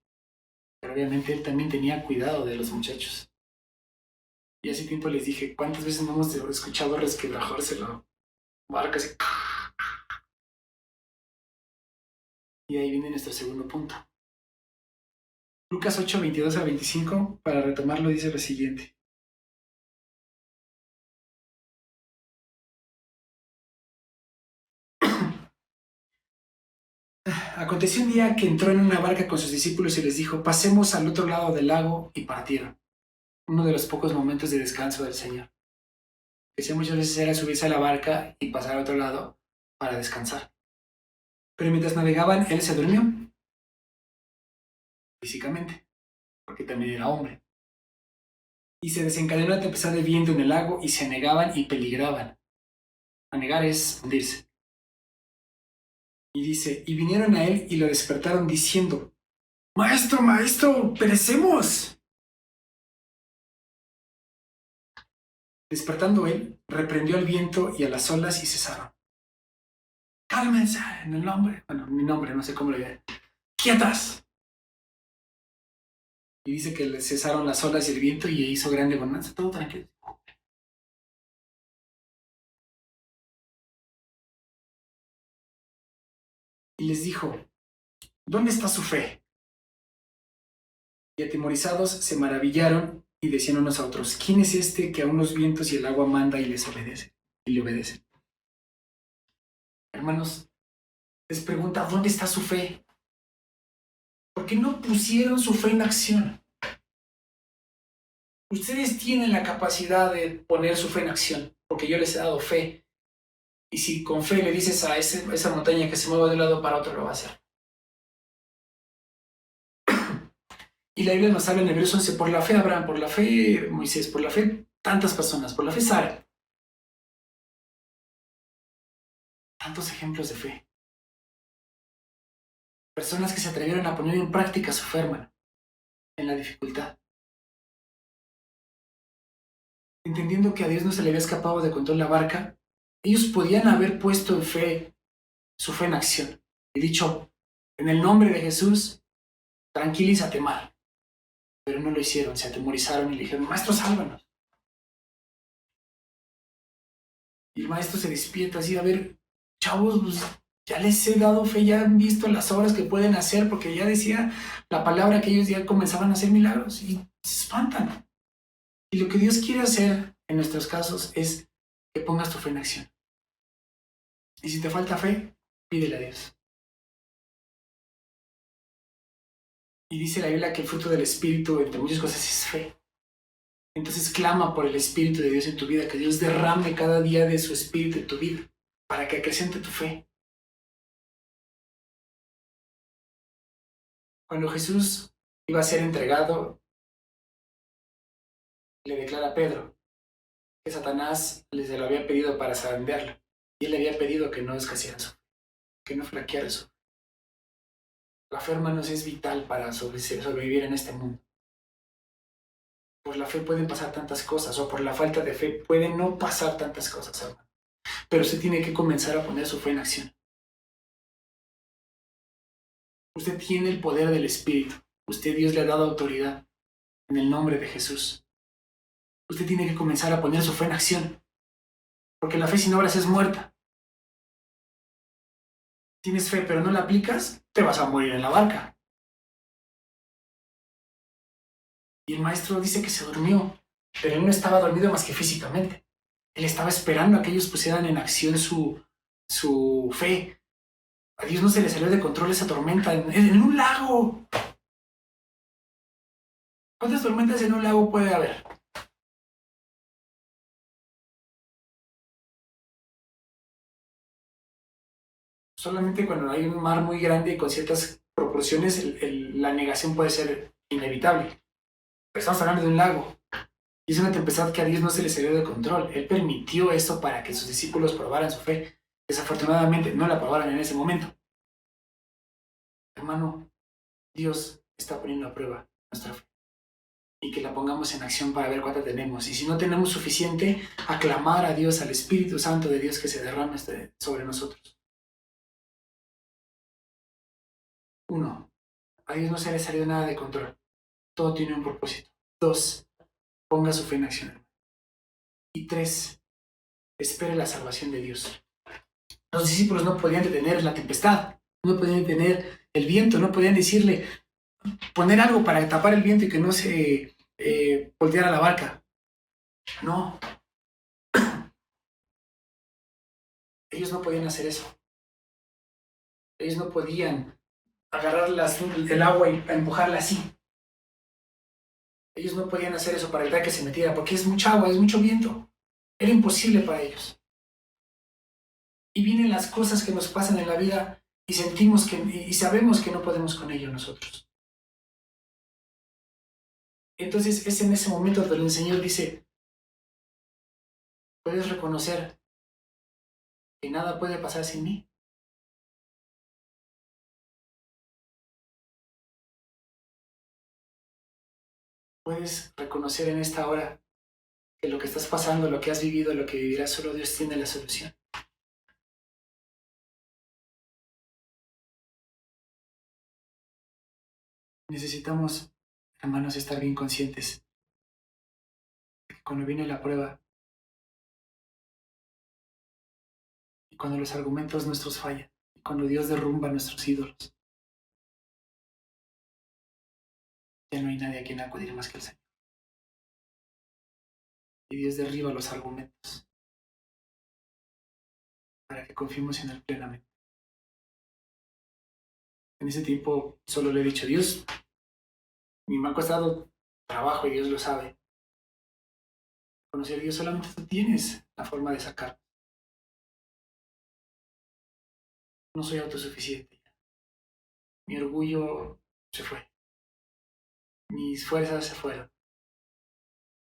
Speaker 2: Pero obviamente él también tenía cuidado de los muchachos. Y hace tiempo les dije, ¿cuántas veces no hemos escuchado resquebrajarse la barca así? Y ahí viene nuestro segundo punto. Lucas 8, 22 a 25, para retomarlo, dice lo siguiente. Aconteció un día que entró en una barca con sus discípulos y les dijo, pasemos al otro lado del lago, y partieron. Uno de los pocos momentos de descanso del Señor. Que muchas veces era subirse a la barca y pasar al otro lado para descansar. Pero mientras navegaban, él se durmió. Físicamente, porque también era hombre. Y se desencadenó la tempestad de viento en el lago y se anegaban y peligraban. Anegar es hundirse. Y dice, y vinieron a él y lo despertaron diciendo, Maestro, maestro, perecemos. Despertando él, reprendió al viento y a las olas y cesaron. Cálmense, en el nombre, bueno, mi nombre, no sé cómo lo diré. ¡Quietas! Y dice que le cesaron las olas y el viento y hizo grande bonanza, todo tranquilo. Y les dijo, ¿dónde está su fe? Y atemorizados se maravillaron y decían unos a otros, ¿quién es este que aun los vientos y el agua manda y les obedece? Y le obedecen. Hermanos, les pregunta, ¿dónde está su fe? Porque no pusieron su fe en acción. Ustedes tienen la capacidad de poner su fe en acción, porque yo les he dado fe. Y si con fe le dices a esa montaña que se mueva de un lado para otro, lo va a hacer. Y la Biblia nos habla en Hebreos 11, por la fe Abraham, por la fe Moisés, por la fe tantas personas, por la fe Sara. Tantos ejemplos de fe. Personas que se atrevieron a poner en práctica su fe, hermano, en la dificultad. Entendiendo que a Dios no se le había escapado de control la barca, ellos podían haber puesto en fe, su fe en acción. Y dicho, en el nombre de Jesús, tranquilízate, mar. Pero no lo hicieron, se atemorizaron y le dijeron, maestro, sálvanos. Y el maestro se despierta así, a ver, chavos, pues ya les he dado fe, ya han visto las obras que pueden hacer, porque ya decía la palabra que ellos ya comenzaban a hacer milagros y se espantan. Y lo que Dios quiere hacer en nuestros casos es que pongas tu fe en acción. Y si te falta fe, pídele a Dios. Y dice la Biblia que el fruto del Espíritu, entre muchas cosas, es fe. Entonces clama por el Espíritu de Dios en tu vida, que Dios derrame cada día de su Espíritu en tu vida, para que acreciente tu fe. Cuando Jesús iba a ser entregado, le declara a Pedro que Satanás les lo había pedido para zarandearlo. Y él le había pedido que no escaseara su fe, que no flaqueara su fe. La fe, hermanos, es vital para sobrevivir en este mundo. Por la fe pueden pasar tantas cosas, o por la falta de fe pueden no pasar tantas cosas, hermano. Pero usted tiene que comenzar a poner su fe en acción. Usted tiene el poder del Espíritu. Usted, Dios le ha dado autoridad en el nombre de Jesús. Usted tiene que comenzar a poner su fe en acción. Porque la fe sin obras es muerta. Tienes fe, pero no la aplicas, te vas a morir en la barca. Y el maestro dice que se durmió, pero él no estaba dormido más que físicamente. Él estaba esperando a que ellos pusieran en acción su fe. A Dios no se le salió de control esa tormenta en un lago. ¿Cuántas tormentas en un lago puede haber? Solamente cuando hay un mar muy grande y con ciertas proporciones, la negación puede ser inevitable. Pero estamos hablando de un lago. Y es una tempestad que a Dios no se le salió de control. Él permitió eso para que sus discípulos probaran su fe. Desafortunadamente no la probaron en ese momento. Hermano, Dios está poniendo a prueba nuestra fe. Y que la pongamos en acción para ver cuánta tenemos. Y si no tenemos suficiente, aclamar a Dios, al Espíritu Santo de Dios que se derrame sobre nosotros. 1. A Dios no se le salió nada de control. Todo tiene un propósito. 2. Ponga su fe en acción. Y 3. Espere la salvación de Dios. Los discípulos no podían detener la tempestad, no podían detener el viento, no podían decirle, poner algo para tapar el viento y que no se volteara la barca. No. Ellos no podían hacer eso. Ellos no podían agarrar el agua y empujarla así. Ellos no podían hacer eso para evitar que se metiera, porque es mucha agua, es mucho viento. Era imposible para ellos. Y vienen las cosas que nos pasan en la vida y sentimos y sabemos que no podemos con ello nosotros. Entonces es en ese momento donde el Señor dice, ¿puedes reconocer que nada puede pasar sin mí? ¿Puedes reconocer en esta hora que lo que estás pasando, lo que has vivido, lo que vivirás, solo Dios tiene la solución? Necesitamos, hermanos, estar bien conscientes de que cuando viene la prueba y cuando los argumentos nuestros fallan y cuando Dios derrumba nuestros ídolos, ya no hay nadie a quien acudir más que el Señor. Y Dios derriba los argumentos para que confiemos en Él plenamente. En ese tiempo solo le he dicho, Dios, me ha costado trabajo y Dios lo sabe. Conocer a Dios solamente tú tienes la forma de sacar. No soy autosuficiente. Mi orgullo se fue. Mis fuerzas se fueron.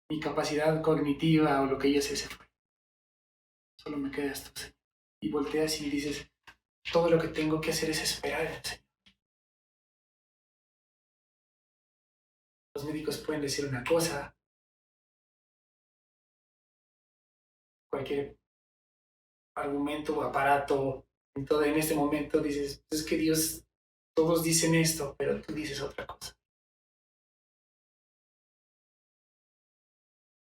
Speaker 2: Mi capacidad cognitiva o lo que yo sé se fue. Solo me quedas tú, Señor. Y volteas y dices, todo lo que tengo que hacer es esperar en el Señor. Los médicos pueden decir una cosa, cualquier argumento o aparato, en este momento dices, es que Dios, todos dicen esto, pero tú dices otra cosa.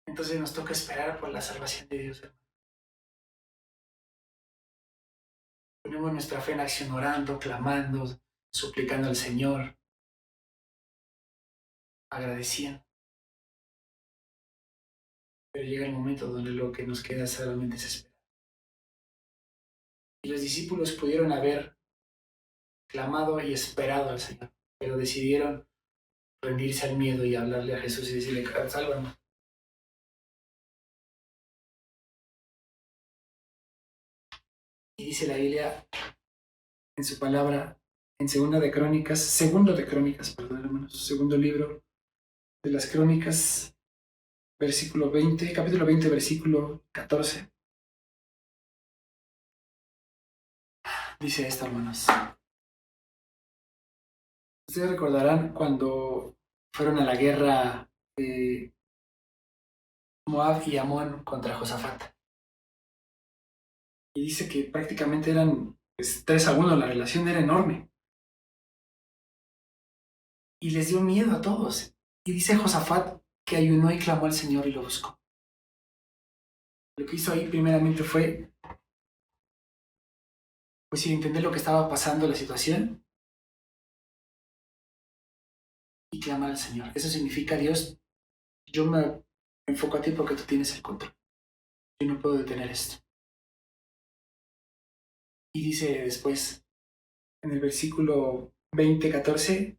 Speaker 2: Entonces nos toca esperar por la salvación de Dios, hermano. Ponemos nuestra fe en acción orando, clamando, suplicando al Señor, agradeciendo. Pero llega el momento donde lo que nos queda solamente es esperar. Y los discípulos pudieron haber clamado y esperado al Señor, pero decidieron rendirse al miedo y hablarle a Jesús y decirle, sálvanos. Y dice la Biblia en su palabra, en segundo de Crónicas, perdón, hermanos, segundo libro de las Crónicas, capítulo 20, versículo 14. Dice esto, hermanos. Ustedes recordarán cuando fueron a la guerra Moab y Amón contra Josafat. Y dice que prácticamente eran 3-1, la relación era enorme. Y les dio miedo a todos. Y dice Josafat que ayunó y clamó al Señor y lo buscó. Lo que hizo ahí primeramente fue, pues sí, entender lo que estaba pasando, la situación, y clamar al Señor. Eso significa, Dios, yo me enfoco a ti porque tú tienes el control. Yo no puedo detener esto. Y dice después, en el versículo 20-14,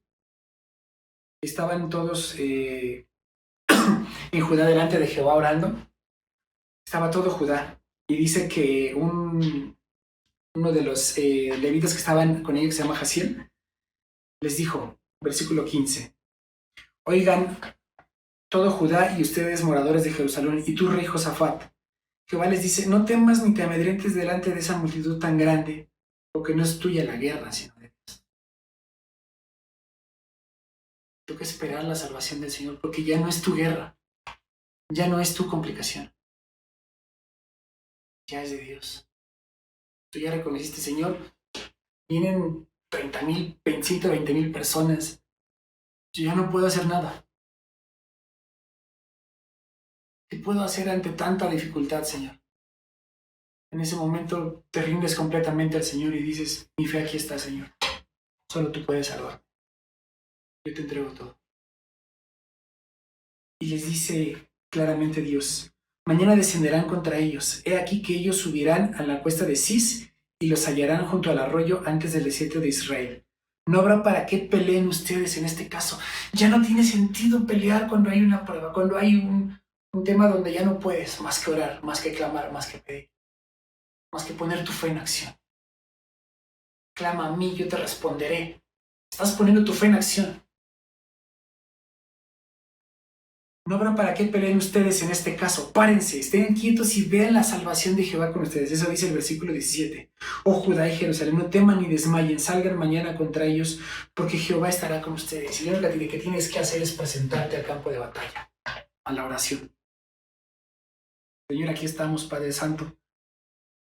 Speaker 2: estaban todos en Judá delante de Jehová orando. Estaba todo Judá. Y dice que uno de los levitas que estaban con ellos, que se llama Jaciel, les dijo, versículo 15, oigan, todo Judá y ustedes moradores de Jerusalén, y tú, rey Josafat, Jehová les dice, no temas ni te amedrentes delante de esa multitud tan grande, porque no es tuya la guerra, sino de Dios. Tengo que esperar la salvación del Señor, porque ya no es tu guerra, ya no es tu complicación, ya es de Dios. Tú ya reconociste, Señor, vienen 30,000, 120,000 personas, yo ya no puedo hacer nada. ¿Qué puedo hacer ante tanta dificultad, Señor? En ese momento te rindes completamente al Señor y dices, mi fe aquí está, Señor. Solo tú puedes salvarme. Yo te entrego todo. Y les dice claramente Dios, mañana descenderán contra ellos. He aquí que ellos subirán a la cuesta de Cis y los hallarán junto al arroyo antes del desierto de Israel. No habrá para qué peleen ustedes en este caso. Ya no tiene sentido pelear cuando hay una prueba, cuando hay un tema donde ya no puedes más que orar, más que clamar, más que pedir, más que poner tu fe en acción. Clama a mí, yo te responderé. Estás poniendo tu fe en acción. No habrá para qué peleen ustedes en este caso. Párense, estén quietos y vean la salvación de Jehová con ustedes. Eso dice el versículo 17. Oh Judá y Jerusalén, no teman ni desmayen, salgan mañana contra ellos, porque Jehová estará con ustedes. Y lo único que tienes que hacer es presentarte al campo de batalla, a la oración. Señor, aquí estamos, Padre Santo.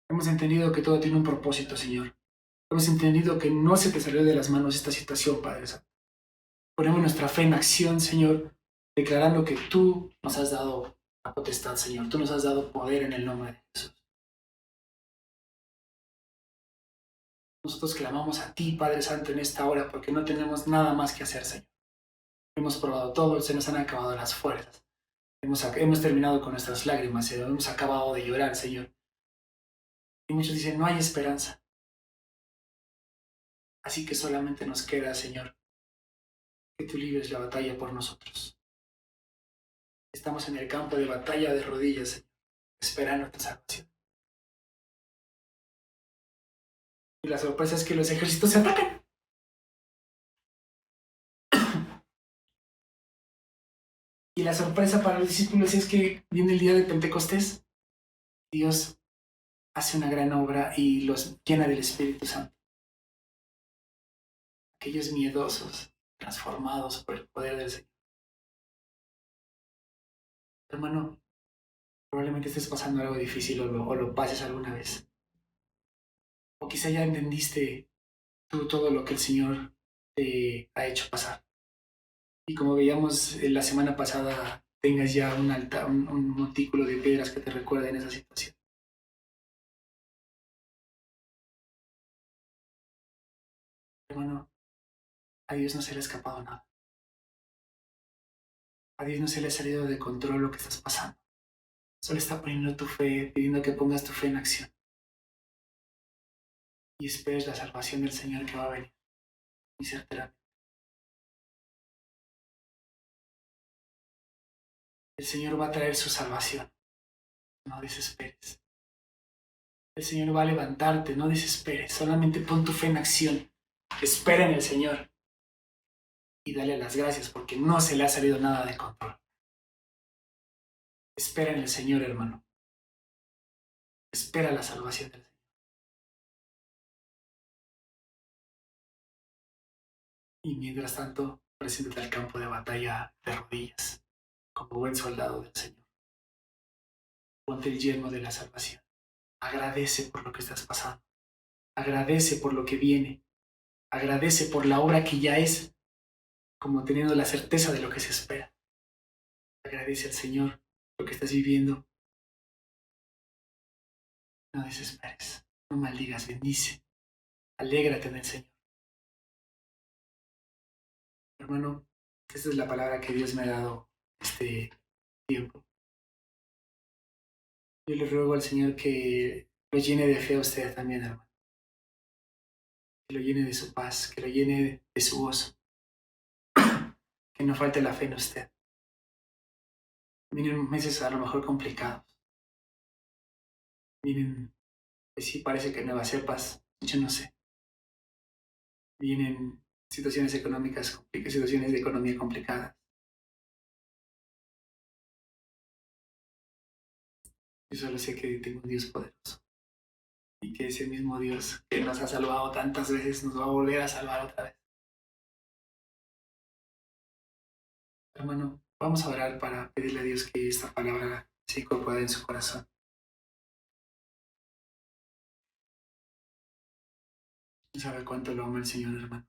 Speaker 2: Hemos entendido que todo tiene un propósito, Señor. Hemos entendido que no se te salió de las manos esta situación, Padre Santo. Ponemos nuestra fe en acción, Señor, declarando que tú nos has dado la potestad, Señor. Tú nos has dado poder en el nombre de Jesús. Nosotros clamamos a ti, Padre Santo, en esta hora porque no tenemos nada más que hacer, Señor. Hemos probado todo, se nos han acabado las fuerzas. Hemos terminado con nuestras lágrimas, Señor. Hemos acabado de llorar, Señor. Y muchos dicen, no hay esperanza. Así que solamente nos queda, Señor, que tú libres la batalla por nosotros. Estamos en el campo de batalla de rodillas, Señor, esperando tu salvación. Y la sorpresa es que los ejércitos se atacan. Y la sorpresa para los discípulos es que viene el día de Pentecostés. Dios hace una gran obra y los llena del Espíritu Santo. Aquellos miedosos, transformados por el poder del Señor. Hermano, probablemente estés pasando algo difícil o lo pases alguna vez. O quizá ya entendiste tú todo lo que el Señor te ha hecho pasar. Y como veíamos la semana pasada, tengas ya un montículo de piedras que te recuerden esa situación. Hermano, a Dios no se le ha escapado nada. A Dios no se le ha salido de control lo que estás pasando. Solo está poniendo tu fe, pidiendo que pongas tu fe en acción. Y esperes la salvación del Señor que va a venir. Y certera. El Señor va a traer su salvación. No desesperes. El Señor va a levantarte, no desesperes. Solamente pon tu fe en acción. Espera en el Señor. Y dale las gracias porque no se le ha salido nada de control. Espera en el Señor, hermano. Espera la salvación del Señor. Y mientras tanto, preséntate al campo de batalla de rodillas, como buen soldado del Señor. Ponte el yelmo de la salvación. Agradece por lo que estás pasando. Agradece por lo que viene. Agradece por la obra que ya es, como teniendo la certeza de lo que se espera. Agradece al Señor lo que estás viviendo. No desesperes. No maldigas. Bendice. Alégrate en el Señor. Hermano, esta es la palabra que Dios me ha dado este tiempo. Yo le ruego al Señor que lo llene de fe a usted también, hermano. Que lo llene de su paz, que lo llene de su gozo. Que no falte la fe en usted. Vienen meses a lo mejor complicados. Vienen, pues sí, parece que nuevas cepas, yo no sé. Vienen situaciones económicas complicadas, situaciones de economía complicadas. Yo solo sé que tengo un Dios poderoso. Y que ese mismo Dios que nos ha salvado tantas veces nos va a volver a salvar otra vez. Hermano, vamos a orar para pedirle a Dios que esta palabra se incorpore en su corazón. No sabe cuánto lo ama el Señor, hermano.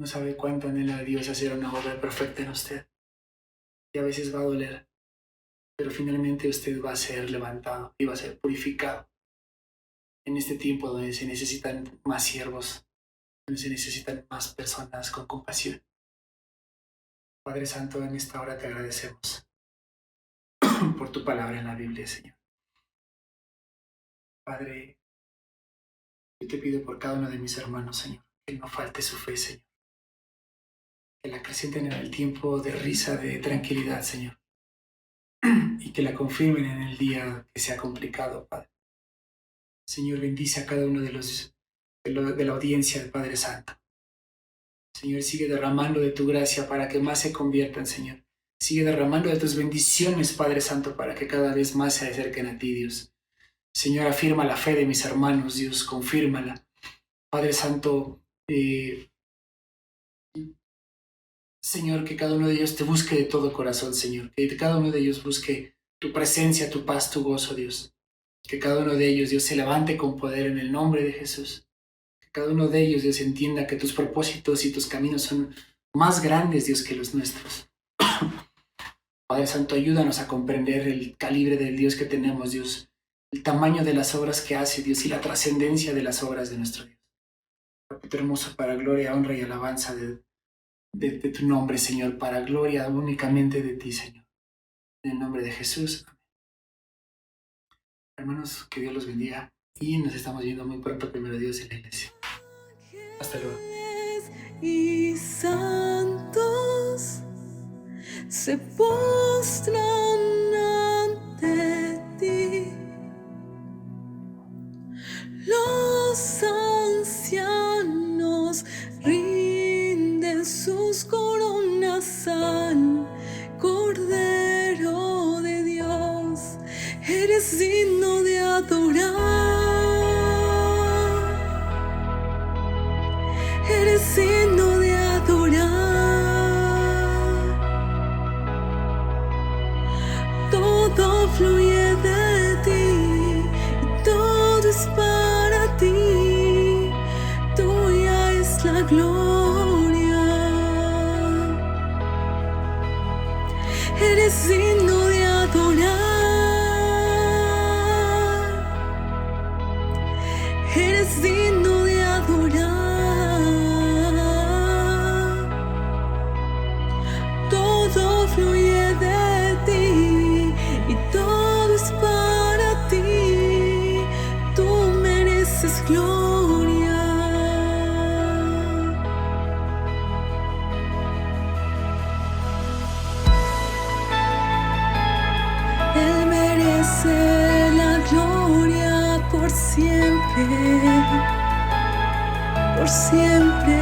Speaker 2: No sabe cuánto anhela a Dios hacer una obra perfecta en usted. Y a veces va a doler, pero finalmente usted va a ser levantado y va a ser purificado. En este tiempo donde se necesitan más siervos, donde se necesitan más personas con compasión. Padre Santo, en esta hora te agradecemos por tu palabra en la Biblia, Señor. Padre, yo te pido por cada uno de mis hermanos, Señor, que no falte su fe, Señor. Que la acrecenten en el tiempo de risa, de tranquilidad, Señor. Y que la confirmen en el día que sea complicado, Padre. Señor, bendice a cada uno de la audiencia del Padre Santo. Señor, sigue derramando de tu gracia para que más se conviertan, Señor. Sigue derramando de tus bendiciones, Padre Santo, para que cada vez más se acerquen a ti, Dios. Señor, afirma la fe de mis hermanos, Dios, confírmala. Padre Santo, Señor, que cada uno de ellos te busque de todo corazón, Señor. Que cada uno de ellos busque tu presencia, tu paz, tu gozo, Dios. Que cada uno de ellos, Dios, se levante con poder en el nombre de Jesús. Que cada uno de ellos, Dios, entienda que tus propósitos y tus caminos son más grandes, Dios, que los nuestros. Padre Santo, ayúdanos a comprender el calibre del Dios que tenemos, Dios. El tamaño de las obras que hace, Dios, y la trascendencia de las obras de nuestro Dios. Repito, hermoso, para gloria, honra y alabanza de tu nombre, Señor, para gloria únicamente de ti, Señor. En el nombre de Jesús. Amén. Hermanos, que Dios los bendiga y nos estamos viendo muy pronto, primero Dios, en la iglesia. Hasta luego.
Speaker 1: Y santos se postran ante ti. Los ancianos rinden sus coronas al Cordero de Dios. Eres digno de adorar. Eres digno de adorar. Todo fluye de ti y todo es para ti. Tuya es la gloria. Eres digno de adorar. Eres digno de adorar. Todo fluye de ti y todo es para ti. Tú mereces gloria. Él merece la gloria por siempre, por siempre.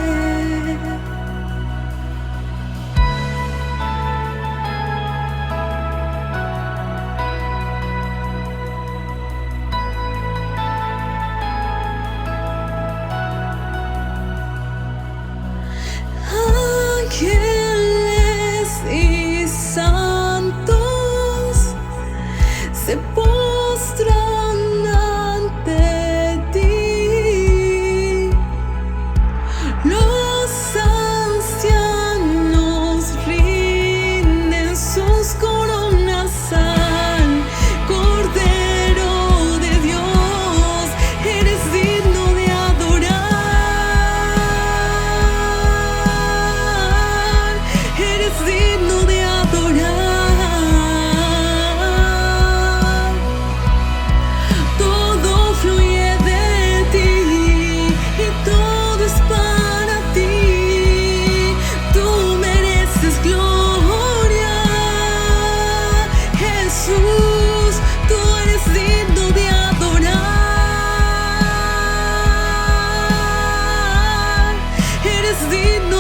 Speaker 1: Ángeles y santos se postran ante ti. Los ancianos rinden sus coronas al Cordero de Dios. Eres digno de adorar. Eres digno de adorar. Todo fluye de ti y todo es para ti. Tú mereces gloria. Jesús, tú eres digno de adorar. Eres digno